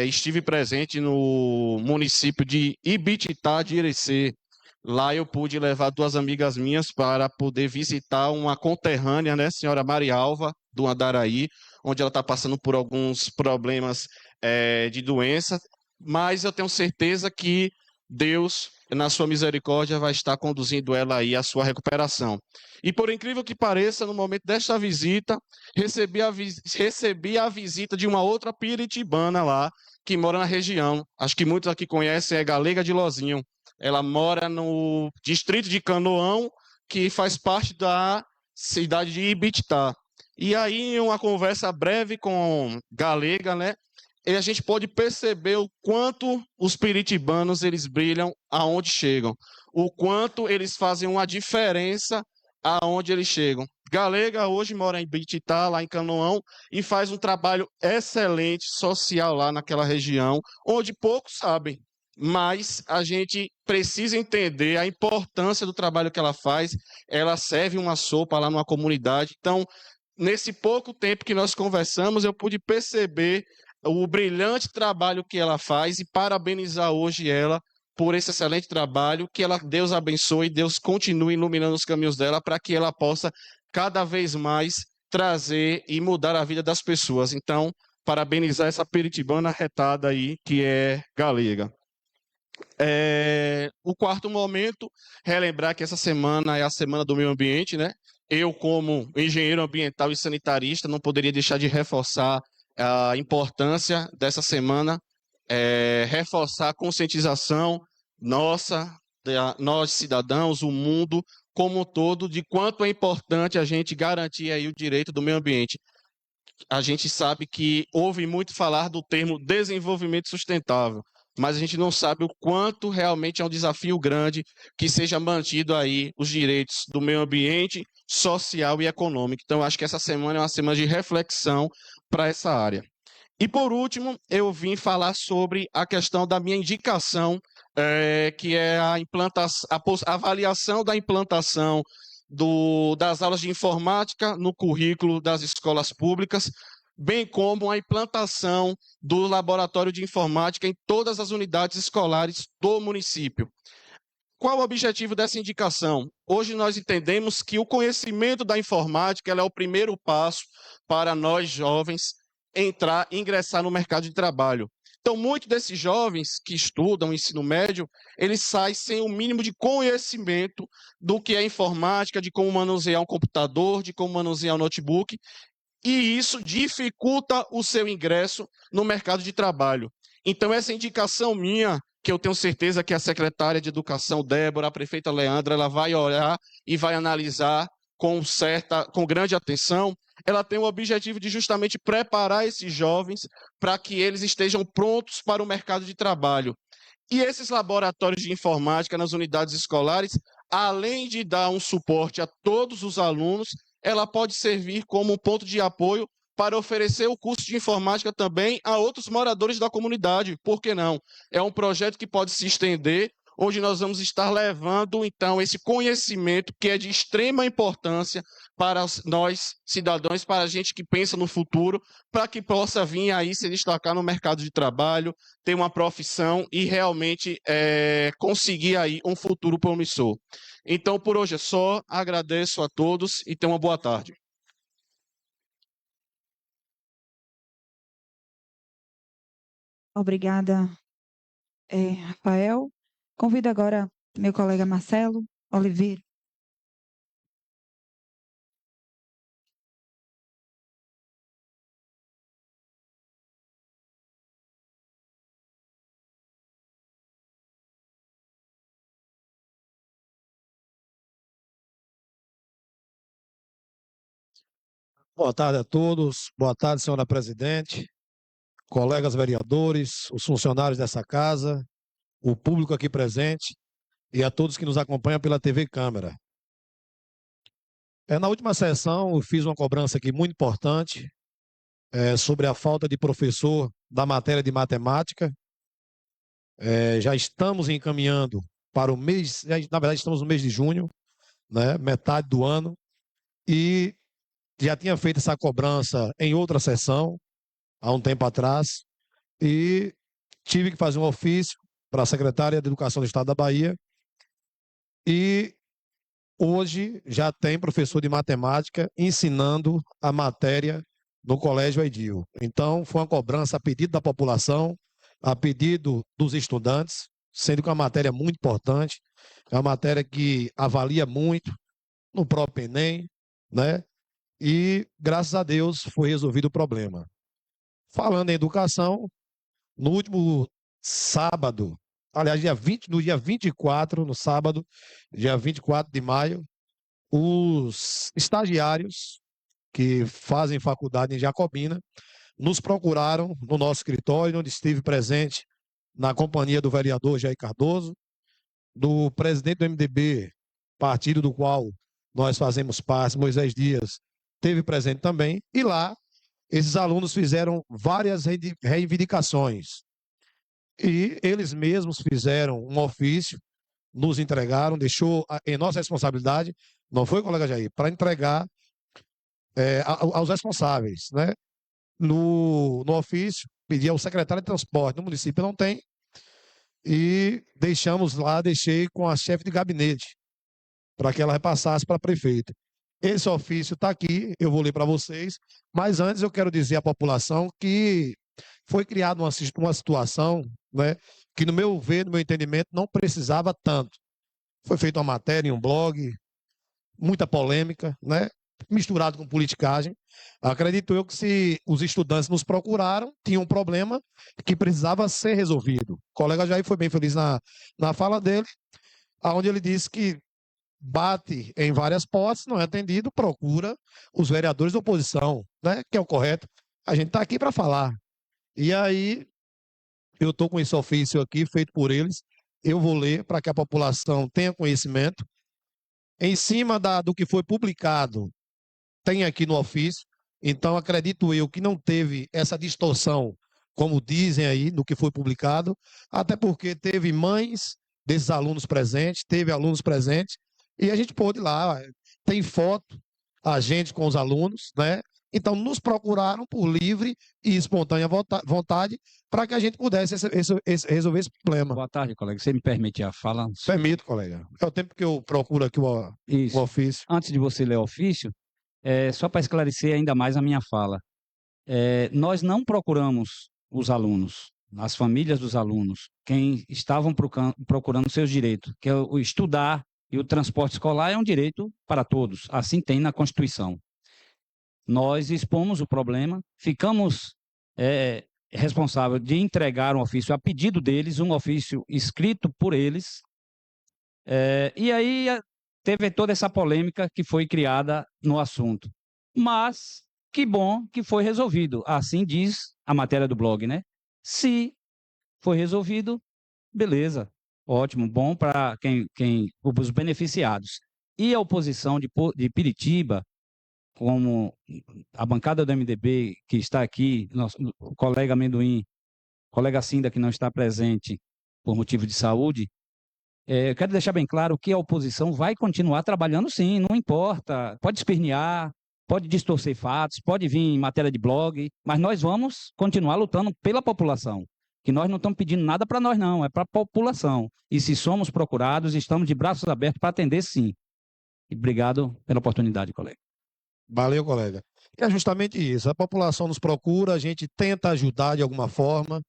[SPEAKER 4] estive presente no município de Ibititá de Irecê. Lá eu pude levar duas amigas minhas para poder visitar uma conterrânea, né, senhora Maria Alva, do Andaraí, onde ela está passando por alguns problemas de doença, mas eu tenho certeza que Deus na sua misericórdia, vai estar conduzindo ela aí à sua recuperação. E por incrível que pareça, no momento desta visita, recebi a visita de uma outra piritibana lá, que mora na região. Acho que muitos aqui conhecem, é Galega de Lozinho. Ela mora no distrito de Canoão, que faz parte da cidade de Ibititá. E aí, em uma conversa breve com Galega, né, e a gente pode perceber o quanto os piritibanos eles brilham aonde chegam, o quanto eles fazem uma diferença aonde eles chegam. Galega hoje mora em Ibititá, lá em Canoão, e faz um trabalho excelente social lá naquela região, onde poucos sabem. Mas a gente precisa entender a importância do trabalho que ela faz. Ela serve uma sopa lá numa comunidade. Então, nesse pouco tempo que nós conversamos, eu pude perceber o brilhante trabalho que ela faz e parabenizar hoje ela por esse excelente trabalho, que Deus abençoe e Deus continue iluminando os caminhos dela para que ela possa cada vez mais trazer e mudar a vida das pessoas. Então, parabenizar essa piritibana retada aí, que é Galega. O quarto momento, relembrar que essa semana é a Semana do Meio Ambiente, né? Eu, como engenheiro ambiental e sanitarista, não poderia deixar de reforçar a importância dessa semana, reforçar a conscientização nossa, nós cidadãos, o mundo como um todo, de quanto é importante a gente garantir aí o direito do meio ambiente. A gente sabe que ouve muito falar do termo desenvolvimento sustentável, mas a gente não sabe o quanto realmente é um desafio grande que seja mantido aí os direitos do meio ambiente, social e econômico. Então, acho que essa semana é uma semana de reflexão para essa área. E, por último, eu vim falar sobre a questão da minha indicação, que é a avaliação da implantação das aulas de informática no currículo das escolas públicas, bem como a implantação do laboratório de informática em todas as unidades escolares do município. Qual o objetivo dessa indicação? Hoje nós entendemos que o conhecimento da informática é o primeiro passo para nós jovens ingressar no mercado de trabalho. Então, muitos desses jovens que estudam o ensino médio, eles saem sem o mínimo de conhecimento do que é informática, de como manusear um computador, de como manusear um notebook, e isso dificulta o seu ingresso no mercado de trabalho. Então, essa indicação minha, que eu tenho certeza que a secretária de Educação, Débora, a prefeita Leandra, ela vai olhar e vai analisar com grande atenção, ela tem o objetivo de justamente preparar esses jovens para que eles estejam prontos para o mercado de trabalho. E esses laboratórios de informática nas unidades escolares, além de dar um suporte a todos os alunos, ela pode servir como um ponto de apoio para oferecer o curso de informática também a outros moradores da comunidade. Por que não? É um projeto que pode se estender, onde nós vamos estar levando, então, esse conhecimento que é de extrema importância para nós, cidadãos, para a gente que pensa no futuro, para que possa vir aí se destacar no mercado de trabalho, ter uma profissão e realmente conseguir aí um futuro promissor. Então, por hoje é só. Agradeço a todos e tenham uma boa tarde.
[SPEAKER 1] Obrigada, Rafael. Convido agora meu colega Marcelo Oliveira.
[SPEAKER 6] Boa tarde a todos. Boa tarde, senhora presidente, colegas vereadores, os funcionários dessa casa, o público aqui presente e a todos que nos acompanham pela TV Câmara. Na última sessão, eu fiz uma cobrança aqui muito importante sobre a falta de professor da matéria de matemática. Já estamos encaminhando para o mês, na verdade estamos no mês de junho, né, metade do ano, e já tinha feito essa cobrança em outra sessão, há um tempo atrás, e tive que fazer um ofício para a secretária de Educação do Estado da Bahia, e hoje já tem professor de matemática ensinando a matéria no Colégio Aidil. Então, foi uma cobrança a pedido da população, a pedido dos estudantes, sendo que é uma matéria muito importante, é uma matéria que avalia muito no próprio Enem, né? E, graças a Deus, foi resolvido o problema. Falando em educação, no último sábado, aliás, no dia 24, no sábado, dia 24 de maio, os estagiários que fazem faculdade em Jacobina nos procuraram no nosso escritório, onde estive presente na companhia do vereador Jair Cardoso, do presidente do MDB, partido do qual nós fazemos parte, Moisés Dias, esteve presente também, e lá esses alunos fizeram várias reivindicações. E eles mesmos fizeram um ofício, nos entregaram, deixou em nossa responsabilidade, não foi, colega Jair, para entregar aos responsáveis, né? No ofício, pedi ao secretário de transporte, no município não tem, e deixamos lá, deixei com a chefe de gabinete, para que ela repassasse para a prefeita. Esse ofício está aqui, eu vou ler para vocês, mas antes eu quero dizer à população que foi criada uma situação, né, que no meu ver, no meu entendimento, não precisava tanto. Foi feita uma matéria em um blog, muita polêmica, né, misturado com politicagem. Acredito eu que se os estudantes nos procuraram, tinha um problema que precisava ser resolvido. O colega Jair foi bem feliz na fala dele, onde ele disse que bate em várias portas, não é atendido, procura os vereadores da oposição, né? Que é o correto. A gente está aqui para falar. E aí, eu estou com esse ofício aqui, feito por eles, eu vou ler para que a população tenha conhecimento. Em cima do que foi publicado, tem aqui no ofício, então acredito eu que não teve essa distorção, como dizem aí, no que foi publicado, até porque teve mães desses alunos presentes, teve alunos presentes, e a gente pôde ir lá, tem foto, a gente com os alunos, né? Então, nos procuraram por livre e espontânea vontade para que a gente pudesse resolver esse problema.
[SPEAKER 5] Boa tarde, colega. Você me permite a fala?
[SPEAKER 6] Permito, colega. É o tempo que eu procuro aqui o
[SPEAKER 5] Isso.
[SPEAKER 6] ofício.
[SPEAKER 5] Antes de você ler o ofício, só para esclarecer ainda mais a minha fala. Nós não procuramos os alunos, as famílias dos alunos, quem estavam procurando seus direitos, que é o estudar. E o transporte escolar é um direito para todos, assim tem na Constituição. Nós expomos o problema, ficamos responsáveis de entregar um ofício a pedido deles, um ofício escrito por eles, e aí teve toda essa polêmica que foi criada no assunto. Mas que bom que foi resolvido, assim diz a matéria do blog, né? Se foi resolvido, beleza. Ótimo, bom para os beneficiados. E a oposição de Piritiba, como a bancada do MDB que está aqui, o colega Amendoim, colega Cinda que não está presente por motivo de saúde, eu quero deixar bem claro que a oposição vai continuar trabalhando sim, não importa, pode espernear, pode distorcer fatos, pode vir em matéria de blog, mas nós vamos continuar lutando pela população. Que nós não estamos pedindo nada para nós, não, é para a população. E se somos procurados, estamos de braços abertos para atender, sim. E obrigado pela oportunidade, colega.
[SPEAKER 6] Valeu, colega. É justamente isso. A população nos procura, a gente tenta ajudar de alguma forma.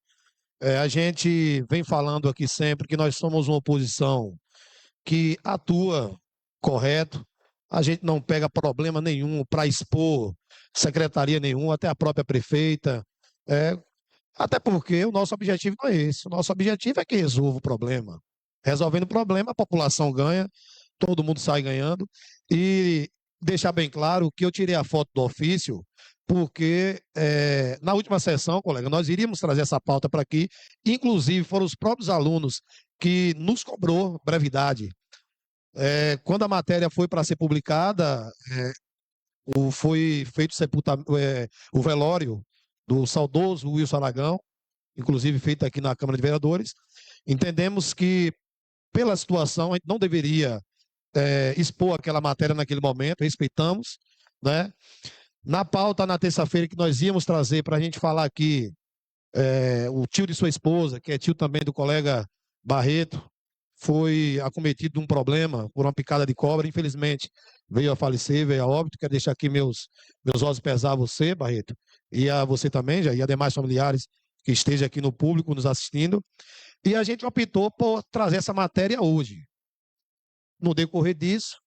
[SPEAKER 6] A gente vem falando aqui sempre que nós somos uma oposição que atua correto. A gente não pega problema nenhum para expor secretaria nenhuma, até a própria prefeita. Até porque o nosso objetivo não é esse. O nosso objetivo é que resolva o problema. Resolvendo o problema, a população ganha, todo mundo sai ganhando. E deixar bem claro que eu tirei a foto do ofício porque na última sessão, colega, nós iríamos trazer essa pauta para aqui. Inclusive, foram os próprios alunos que nos cobrou brevidade. Quando a matéria foi para ser publicada, foi feito o velório do saudoso Wilson Aragão, inclusive feito aqui na Câmara de Vereadores. Entendemos que, pela situação, a gente não deveria expor aquela matéria naquele momento, respeitamos, né? Na pauta, na terça-feira, que nós íamos trazer para a gente falar aqui, o tio de sua esposa, que é tio também do colega Barreto, foi acometido de um problema por uma picada de cobra, infelizmente veio a falecer, veio a óbito. Quero deixar aqui meus olhos pesar a você, Barreto, e a você também, já, e a demais familiares que estejam aqui no público nos assistindo. E a gente optou por trazer essa matéria hoje. No decorrer disso,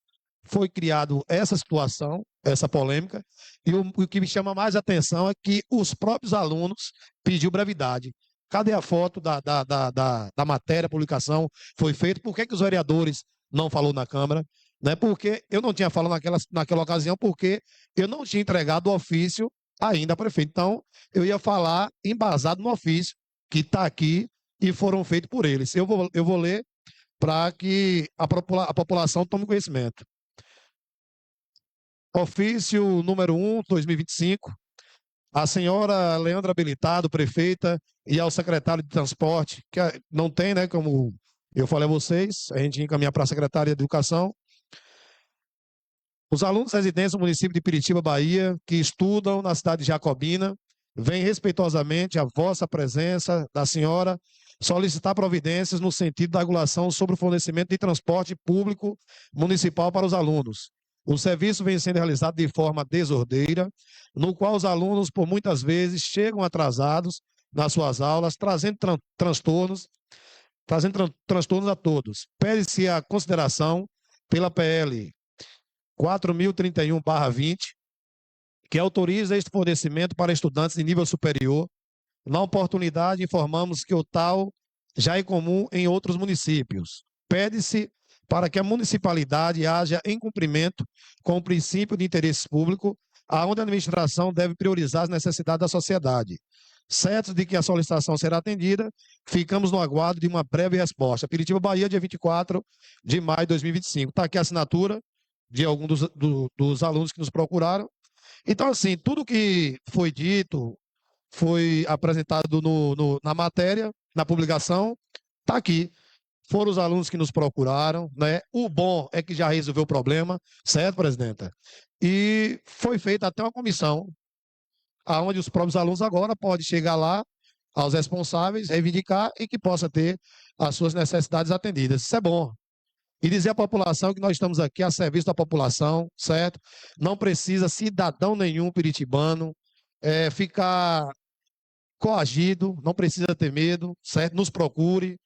[SPEAKER 6] foi criado essa situação, essa polêmica, e o que me chama mais atenção é que os próprios alunos pediu brevidade. Cadê a foto da matéria, a publicação foi feita? Por que os vereadores não falou na Câmara? Né? Porque eu não tinha falado naquela ocasião, porque eu não tinha entregado o ofício ainda a prefeito. Então, eu ia falar embasado no ofício que está aqui e foram feitos por eles. Eu vou ler para que a população tome conhecimento. Ofício número 1, 2025. A senhora Leandra Habilitado, prefeita, e ao secretário de transporte, que não tem, né, como eu falei a vocês, a gente encaminha para a secretária de Educação. Os alunos residentes do município de Piritiba, Bahia, que estudam na cidade de Jacobina, vêm respeitosamente a vossa presença, da senhora, solicitar providências no sentido da regulação sobre o fornecimento de transporte público municipal para os alunos. O serviço vem sendo realizado de forma desordeira, no qual os alunos, por muitas vezes, chegam atrasados nas suas aulas, trazendo transtornos a todos. Pede-se a consideração pela PL 4031/20, que autoriza este fornecimento para estudantes de nível superior. Na oportunidade, informamos que o tal já é comum em outros municípios. Pede-se para que a municipalidade haja em cumprimento com o princípio de interesse público, aonde a administração deve priorizar as necessidades da sociedade. Certos de que a solicitação será atendida, ficamos no aguardo de uma breve resposta. Piritiba, Bahia, dia 24 de maio de 2025. Está aqui a assinatura de algum dos alunos que nos procuraram. Então, assim, tudo que foi dito, foi apresentado na matéria, na publicação, está aqui. Foram os alunos que nos procuraram, né? O bom é que já resolveu o problema, certo, presidenta? E foi feita até uma comissão, onde os próprios alunos agora podem chegar lá aos responsáveis, reivindicar e que possa ter as suas necessidades atendidas. Isso é bom. E dizer à população que nós estamos aqui a serviço da população, certo? Não precisa cidadão nenhum piritibano ficar coagido, não precisa ter medo, certo? Nos procure.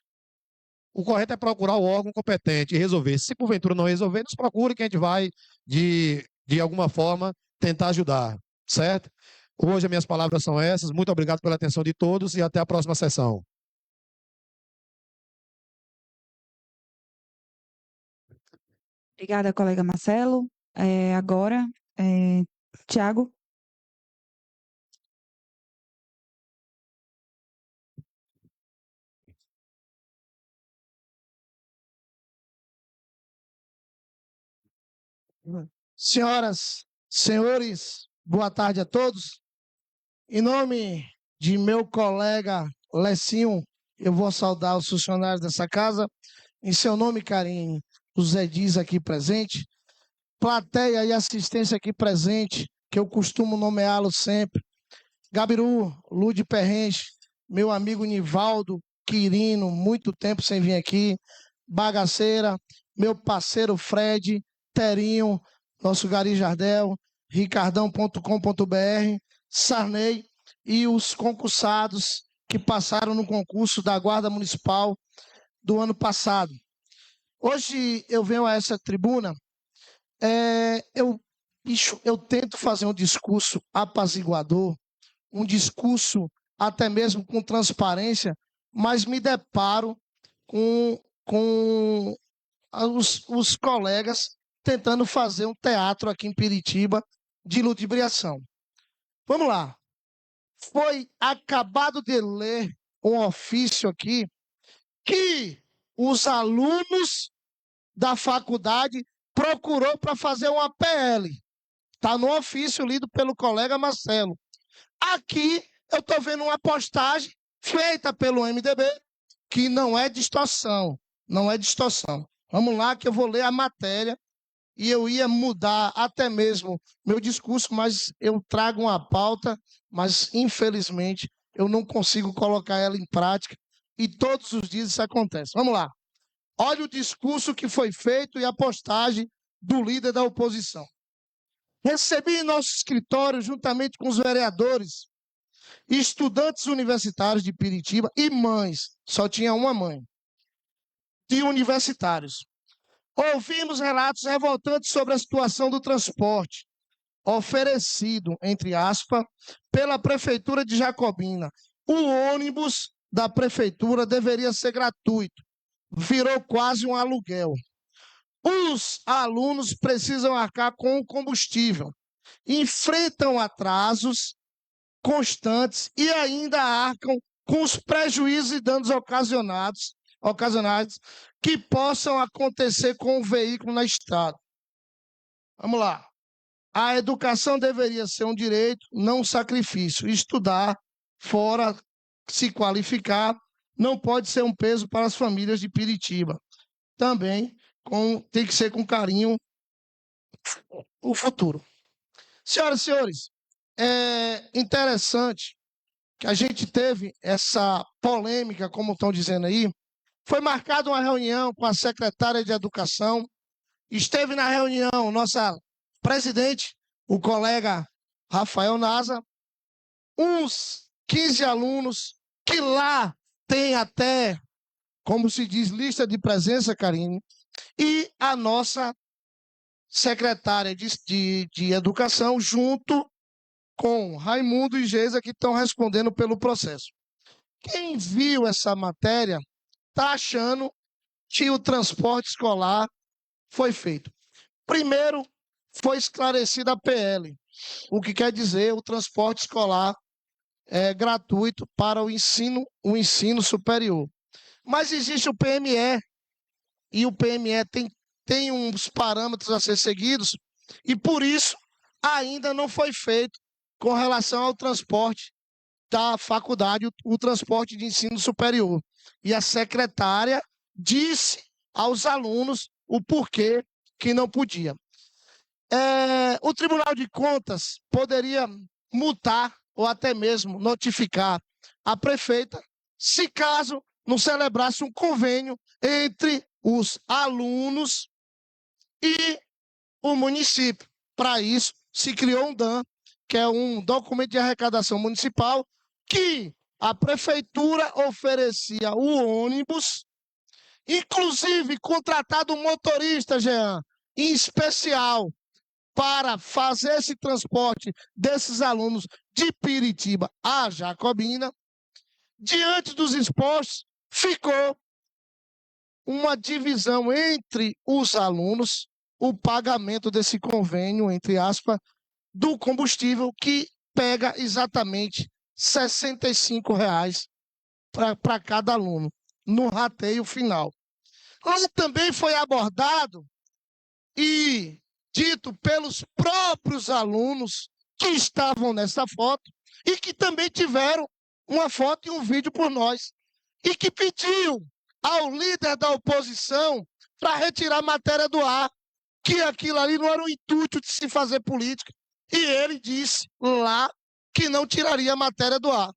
[SPEAKER 6] O correto é procurar o órgão competente e resolver. Se porventura não resolver, nos procure que a gente vai, de alguma forma, tentar ajudar, certo? Hoje as minhas palavras são essas. Muito obrigado pela atenção de todos e até a próxima sessão.
[SPEAKER 1] Obrigada, colega Marcelo. Agora, Tiago.
[SPEAKER 3] Senhoras, senhores, boa tarde a todos. Em nome de meu colega Lecinho, eu vou saudar os funcionários dessa casa. Em seu nome, carinho, o Zé Diz aqui presente, plateia e assistência aqui presente, que eu costumo nomeá-lo sempre. Gabiru, Lude Perrenche, meu amigo Nivaldo, Quirino, muito tempo sem vir aqui. Bagaceira, meu parceiro Fred, Terinho, nosso Gari Jardel, ricardão.com.br, Sarney e os concursados que passaram no concurso da Guarda Municipal do ano passado. Hoje eu venho a essa tribuna, eu tento fazer um discurso apaziguador, um discurso até mesmo com transparência, mas me deparo com os colegas tentando fazer um teatro aqui em Piritiba de ludibriação. Vamos lá. Foi acabado de ler um ofício aqui que os alunos da faculdade procurou para fazer uma PL. Está no ofício lido pelo colega Marcelo. Aqui eu estou vendo uma postagem feita pelo MDB que não é distorção. Não é distorção. Vamos lá que eu vou ler a matéria e eu ia mudar até mesmo meu discurso, mas eu trago uma pauta, mas infelizmente eu não consigo colocar ela em prática e todos os dias isso acontece. Vamos lá. Olha o discurso que foi feito e a postagem do líder da oposição. Recebi em nosso escritório, juntamente com os vereadores, estudantes universitários de Piritiba e mães, só tinha uma mãe, de universitários. Ouvimos relatos revoltantes sobre a situação do transporte oferecido, entre aspas, pela Prefeitura de Jacobina. O ônibus da Prefeitura deveria ser gratuito. Virou quase um aluguel. Os alunos precisam arcar com o combustível, enfrentam atrasos constantes e ainda arcam com os prejuízos e danos ocasionados que possam acontecer com o veículo na estrada. Vamos lá. A educação deveria ser um direito, não um sacrifício. Estudar fora, se qualificar, não pode ser um peso para as famílias de Piritiba. Também tem que ser com carinho o futuro. Senhoras e senhores, é interessante que a gente teve essa polêmica, como estão dizendo aí. Foi marcada uma reunião com a secretária de Educação. Esteve na reunião nossa presidente, o colega Rafael Nasa, uns 15 alunos que lá tem até, como se diz, lista de presença, Karine, e a nossa secretária de Educação, junto com Raimundo e Geisa, que estão respondendo pelo processo. Quem viu essa matéria está achando que o transporte escolar foi feito. Primeiro, foi esclarecida a PL, o que quer dizer o transporte escolar é gratuito para o ensino superior. Mas existe o PME, e o PME tem uns parâmetros a ser seguidos, e por isso ainda não foi feito com relação ao transporte da faculdade, o transporte de ensino superior. E a secretária disse aos alunos o porquê que não podia. O Tribunal de Contas poderia multar ou até mesmo notificar a prefeita se caso não celebrasse um convênio entre os alunos e o município. Para isso, se criou um DAM, que é um documento de arrecadação municipal, que a prefeitura oferecia o ônibus, inclusive contratado um motorista, Jean, em especial, para fazer esse transporte desses alunos de Piritiba a Jacobina. Diante dos expostos, ficou uma divisão entre os alunos, o pagamento desse convênio, entre aspas, do combustível, que pega exatamente R$ 65 para cada aluno, no rateio final. Lá também foi abordado e dito pelos próprios alunos que estavam nessa foto e que também tiveram uma foto e um vídeo por nós, e que pediu ao líder da oposição para retirar a matéria do ar, que aquilo ali não era o intuito de se fazer política, e ele disse lá que não tiraria a matéria do ar.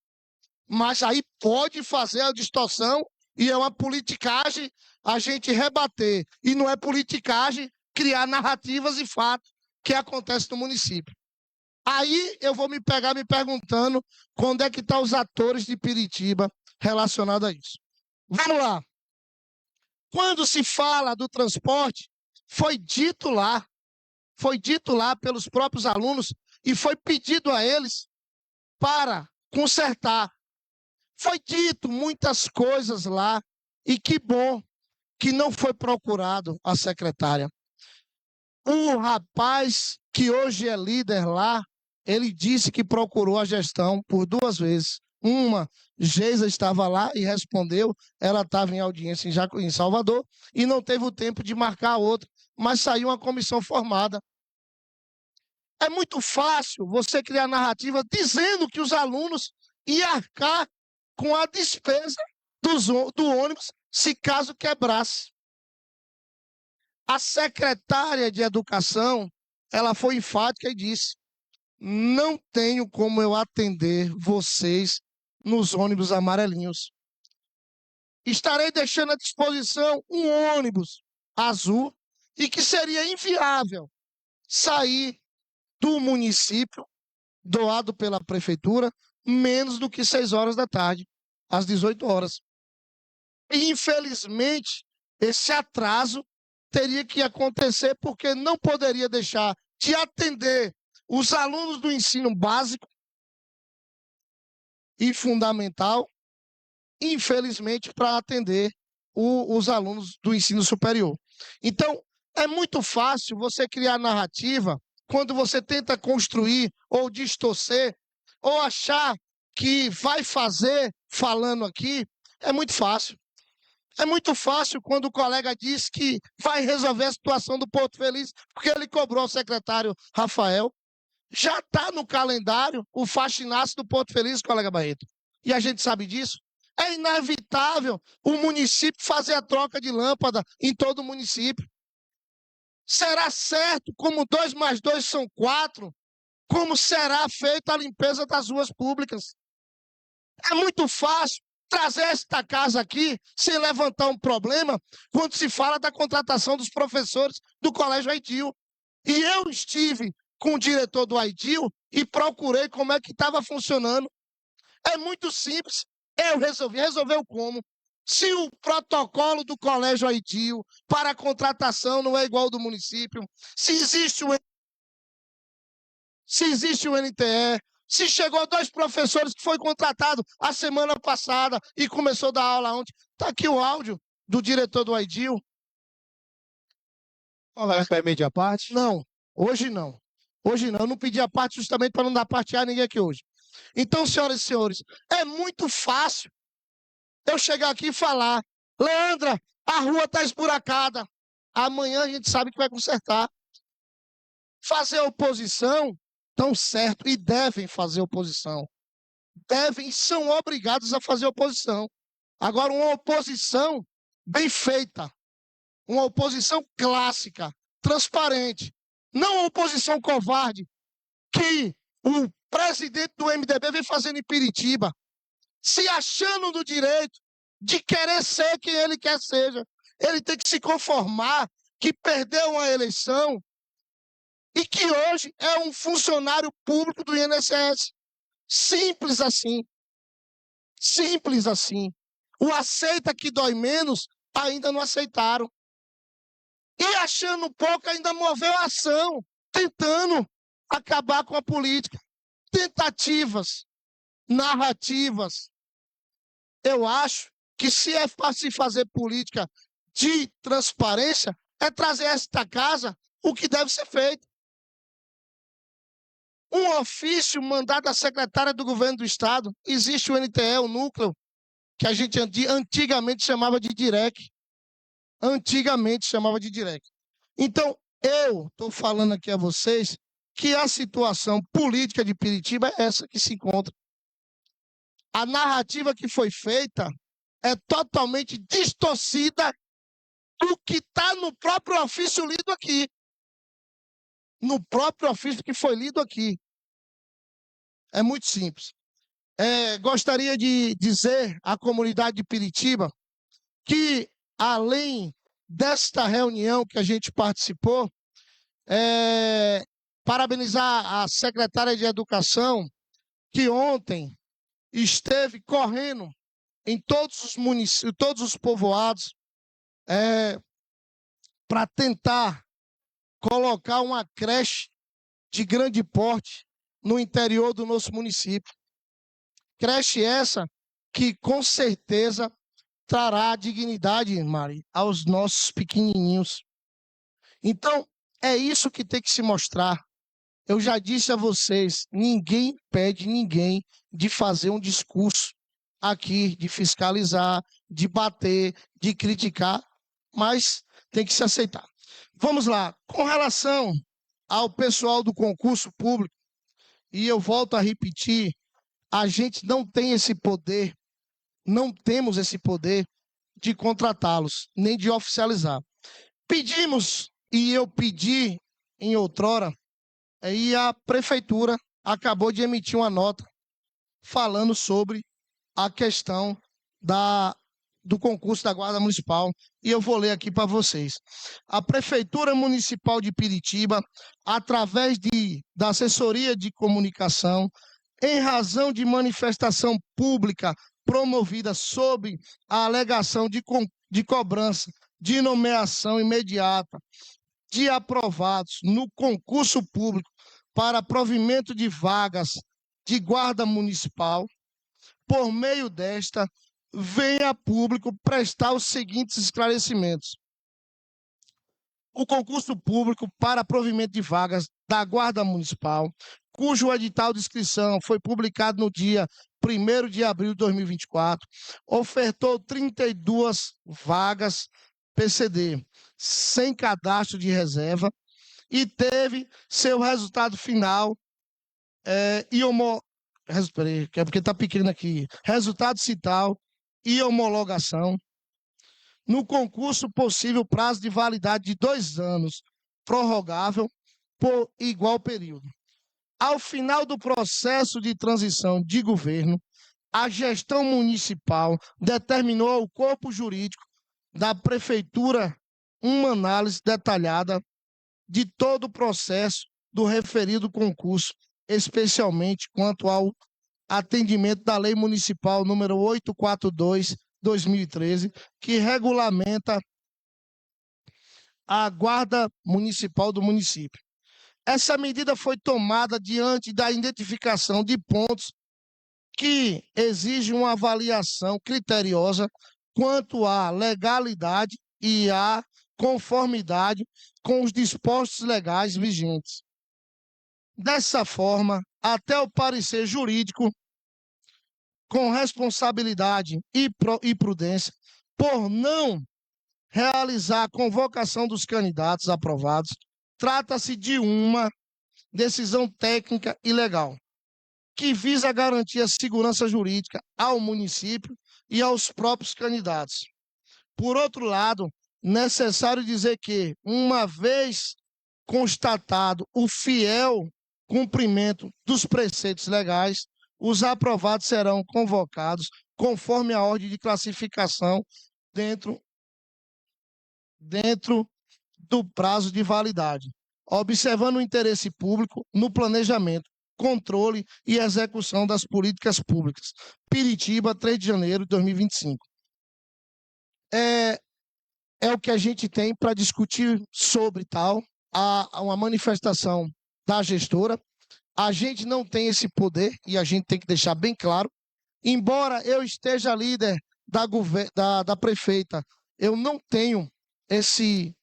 [SPEAKER 3] Mas aí pode fazer a distorção, e é uma politicagem a gente rebater, e não é politicagem criar narrativas e fatos que acontecem no município. Aí eu vou me pegar me perguntando quando é que estão os atores de Piritiba relacionados a isso. Vamos lá. Quando se fala do transporte, foi dito lá pelos próprios alunos e foi pedido a eles para consertar. Foi dito muitas coisas lá e que bom que não foi procurado a secretária. O rapaz que hoje é líder lá, ele disse que procurou a gestão por 2 vezes. Uma, Geisa estava lá e respondeu, ela estava em audiência em Salvador e não teve o tempo de marcar a outra, mas saiu uma comissão formada. É muito fácil você criar narrativa dizendo que os alunos iam arcar com a despesa do ônibus se caso quebrasse. A secretária de Educação, ela foi enfática e disse: não tenho como eu atender vocês nos ônibus amarelinhos. Estarei deixando à disposição um ônibus azul e que seria inviável sair do município, doado pela prefeitura, menos do que 6 horas da tarde, às 18 horas. E, infelizmente, esse atraso teria que acontecer porque não poderia deixar de atender os alunos do ensino básico e fundamental, infelizmente, para atender os alunos do ensino superior. Então, é muito fácil você criar narrativa quando você tenta construir ou distorcer ou achar que vai fazer falando aqui. É muito fácil. É muito fácil quando o colega diz que vai resolver a situação do Porto Feliz, porque ele cobrou o secretário Rafael. Já está no calendário o faxinaço do Porto Feliz, colega Barreto. E a gente sabe disso. É inevitável o município fazer a troca de lâmpada em todo o município. Será certo, como 2 mais 2 são 4, como será feita a limpeza das ruas públicas. É muito fácil trazer esta casa aqui sem levantar um problema quando se fala da contratação dos professores do Colégio Aidil. E eu estive com o diretor do Aidil e procurei como é que estava funcionando. É muito simples. Eu resolveu como? Se o protocolo do Colégio Aidil para a contratação não é igual ao do município, se existe o NTE, se chegou 2 professores que foi contratado a semana passada e começou a dar aula ontem. Está aqui o áudio do diretor do Aidil.
[SPEAKER 6] Colega, permite a parte?
[SPEAKER 3] Não, hoje não. Hoje não. Eu não pedi a parte justamente para não dar parte a ninguém aqui hoje. Então, senhoras e senhores, é muito fácil eu chegar aqui e falar: Leandra, a rua está esburacada. Amanhã a gente sabe que vai consertar. Fazer oposição, estão certo, e devem fazer oposição. Devem e são obrigados a fazer oposição. Agora, uma oposição bem feita. Uma oposição clássica, transparente. Não uma oposição covarde que o presidente do MDB vem fazendo em Piritiba, se achando no direito de querer ser quem ele quer seja. Ele tem que se conformar que perdeu uma eleição e que hoje é um funcionário público do INSS. Simples assim. Simples assim. O aceita que dói menos, ainda não aceitaram. E achando pouco, ainda moveu a ação, tentando acabar com a política. Tentativas, narrativas. Eu acho que se é para se fazer política de transparência, é trazer a esta casa o que deve ser feito. Um ofício mandado à secretária do governo do estado, existe o NTE, o núcleo, que a gente antigamente chamava de DIREC. Antigamente chamava de DIREC. Então, eu estou falando aqui a vocês que a situação política de Piritiba é essa que se encontra. A narrativa que foi feita é totalmente distorcida do que está no próprio ofício lido aqui. No próprio ofício que foi lido aqui. É muito simples. Gostaria de dizer à comunidade de Piritiba que, além desta reunião que a gente participou, parabenizar a secretária de Educação, que ontem esteve correndo em todos os municípios, todos os povoados, para tentar colocar uma creche de grande porte no interior do nosso município. Creche essa que, com certeza, trará dignidade, Mari, aos nossos pequenininhos. Então, é isso que tem que se mostrar. Eu já disse a vocês, ninguém impede ninguém de fazer um discurso aqui, de fiscalizar, de bater, de criticar, mas tem que se aceitar. Vamos lá. Com relação ao pessoal do concurso público, e eu volto a repetir, a gente não tem esse poder, não temos esse poder de contratá-los, nem de oficializar. Pedimos, e eu pedi em outrora, e a prefeitura acabou de emitir uma nota falando sobre a questão do concurso da Guarda Municipal, e eu vou ler aqui para vocês. A Prefeitura Municipal de Piritiba, através da Assessoria de Comunicação, em razão de manifestação pública promovida sob a alegação de cobrança de nomeação imediata de aprovados no concurso público para provimento de vagas de guarda municipal, por meio desta, venha a público prestar os seguintes esclarecimentos. O concurso público para provimento de vagas da Guarda Municipal, cujo edital de inscrição foi publicado no dia 1º de abril de 2024, ofertou 32 vagas PCD, sem cadastro de reserva, e teve seu resultado final é porque está pequeno aqui. Resultado cital e homologação. No concurso, possível prazo de validade de 2 anos, prorrogável por igual período. Ao final do processo de transição de governo, a gestão municipal determinou ao corpo jurídico da prefeitura uma análise detalhada de todo o processo do referido concurso, especialmente quanto ao atendimento da Lei Municipal número 842/2013, que regulamenta a Guarda Municipal do município. Essa medida foi tomada diante da identificação de pontos que exigem uma avaliação criteriosa quanto à legalidade e à conformidade com os dispostos legais vigentes. Dessa forma, até o parecer jurídico, com responsabilidade e prudência, por não realizar a convocação dos candidatos aprovados, trata-se de uma decisão técnica e legal, que visa garantir a segurança jurídica ao município e aos próprios candidatos. Por outro lado, necessário dizer que, uma vez constatado o fiel cumprimento dos preceitos legais, os aprovados serão convocados conforme a ordem de classificação dentro do prazo de validade, observando o interesse público no planejamento, controle e execução das políticas públicas. Piritiba, 3 de janeiro de 2025. É o que a gente tem para discutir sobre tal, uma manifestação da gestora. A gente não tem esse poder, e a gente tem que deixar bem claro, embora eu esteja líder da prefeita, eu não tenho esse,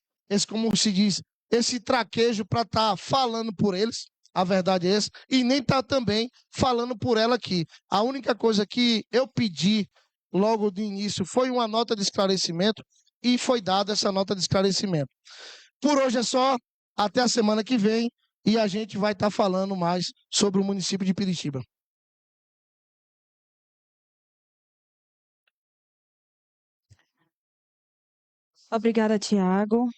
[SPEAKER 3] como se diz, esse traquejo para estar falando por eles, a verdade é essa, e nem estar também falando por ela aqui. A única coisa que eu pedi logo de início foi uma nota de esclarecimento, e foi dada essa nota de esclarecimento. Por hoje é só, até a semana que vem, e a gente vai estar falando mais sobre o município de Piritiba.
[SPEAKER 1] Obrigada, Tiago.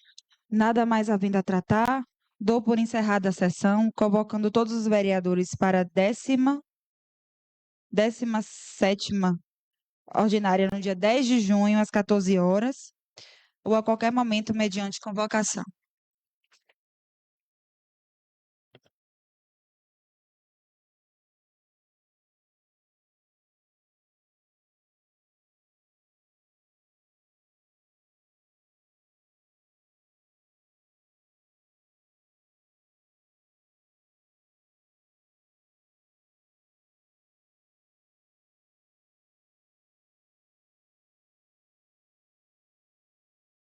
[SPEAKER 1] Nada mais havendo a tratar, dou por encerrada a sessão, convocando todos os vereadores para a 17ª ordinária no dia 10 de junho, às 14 horas, ou a qualquer momento, mediante convocação.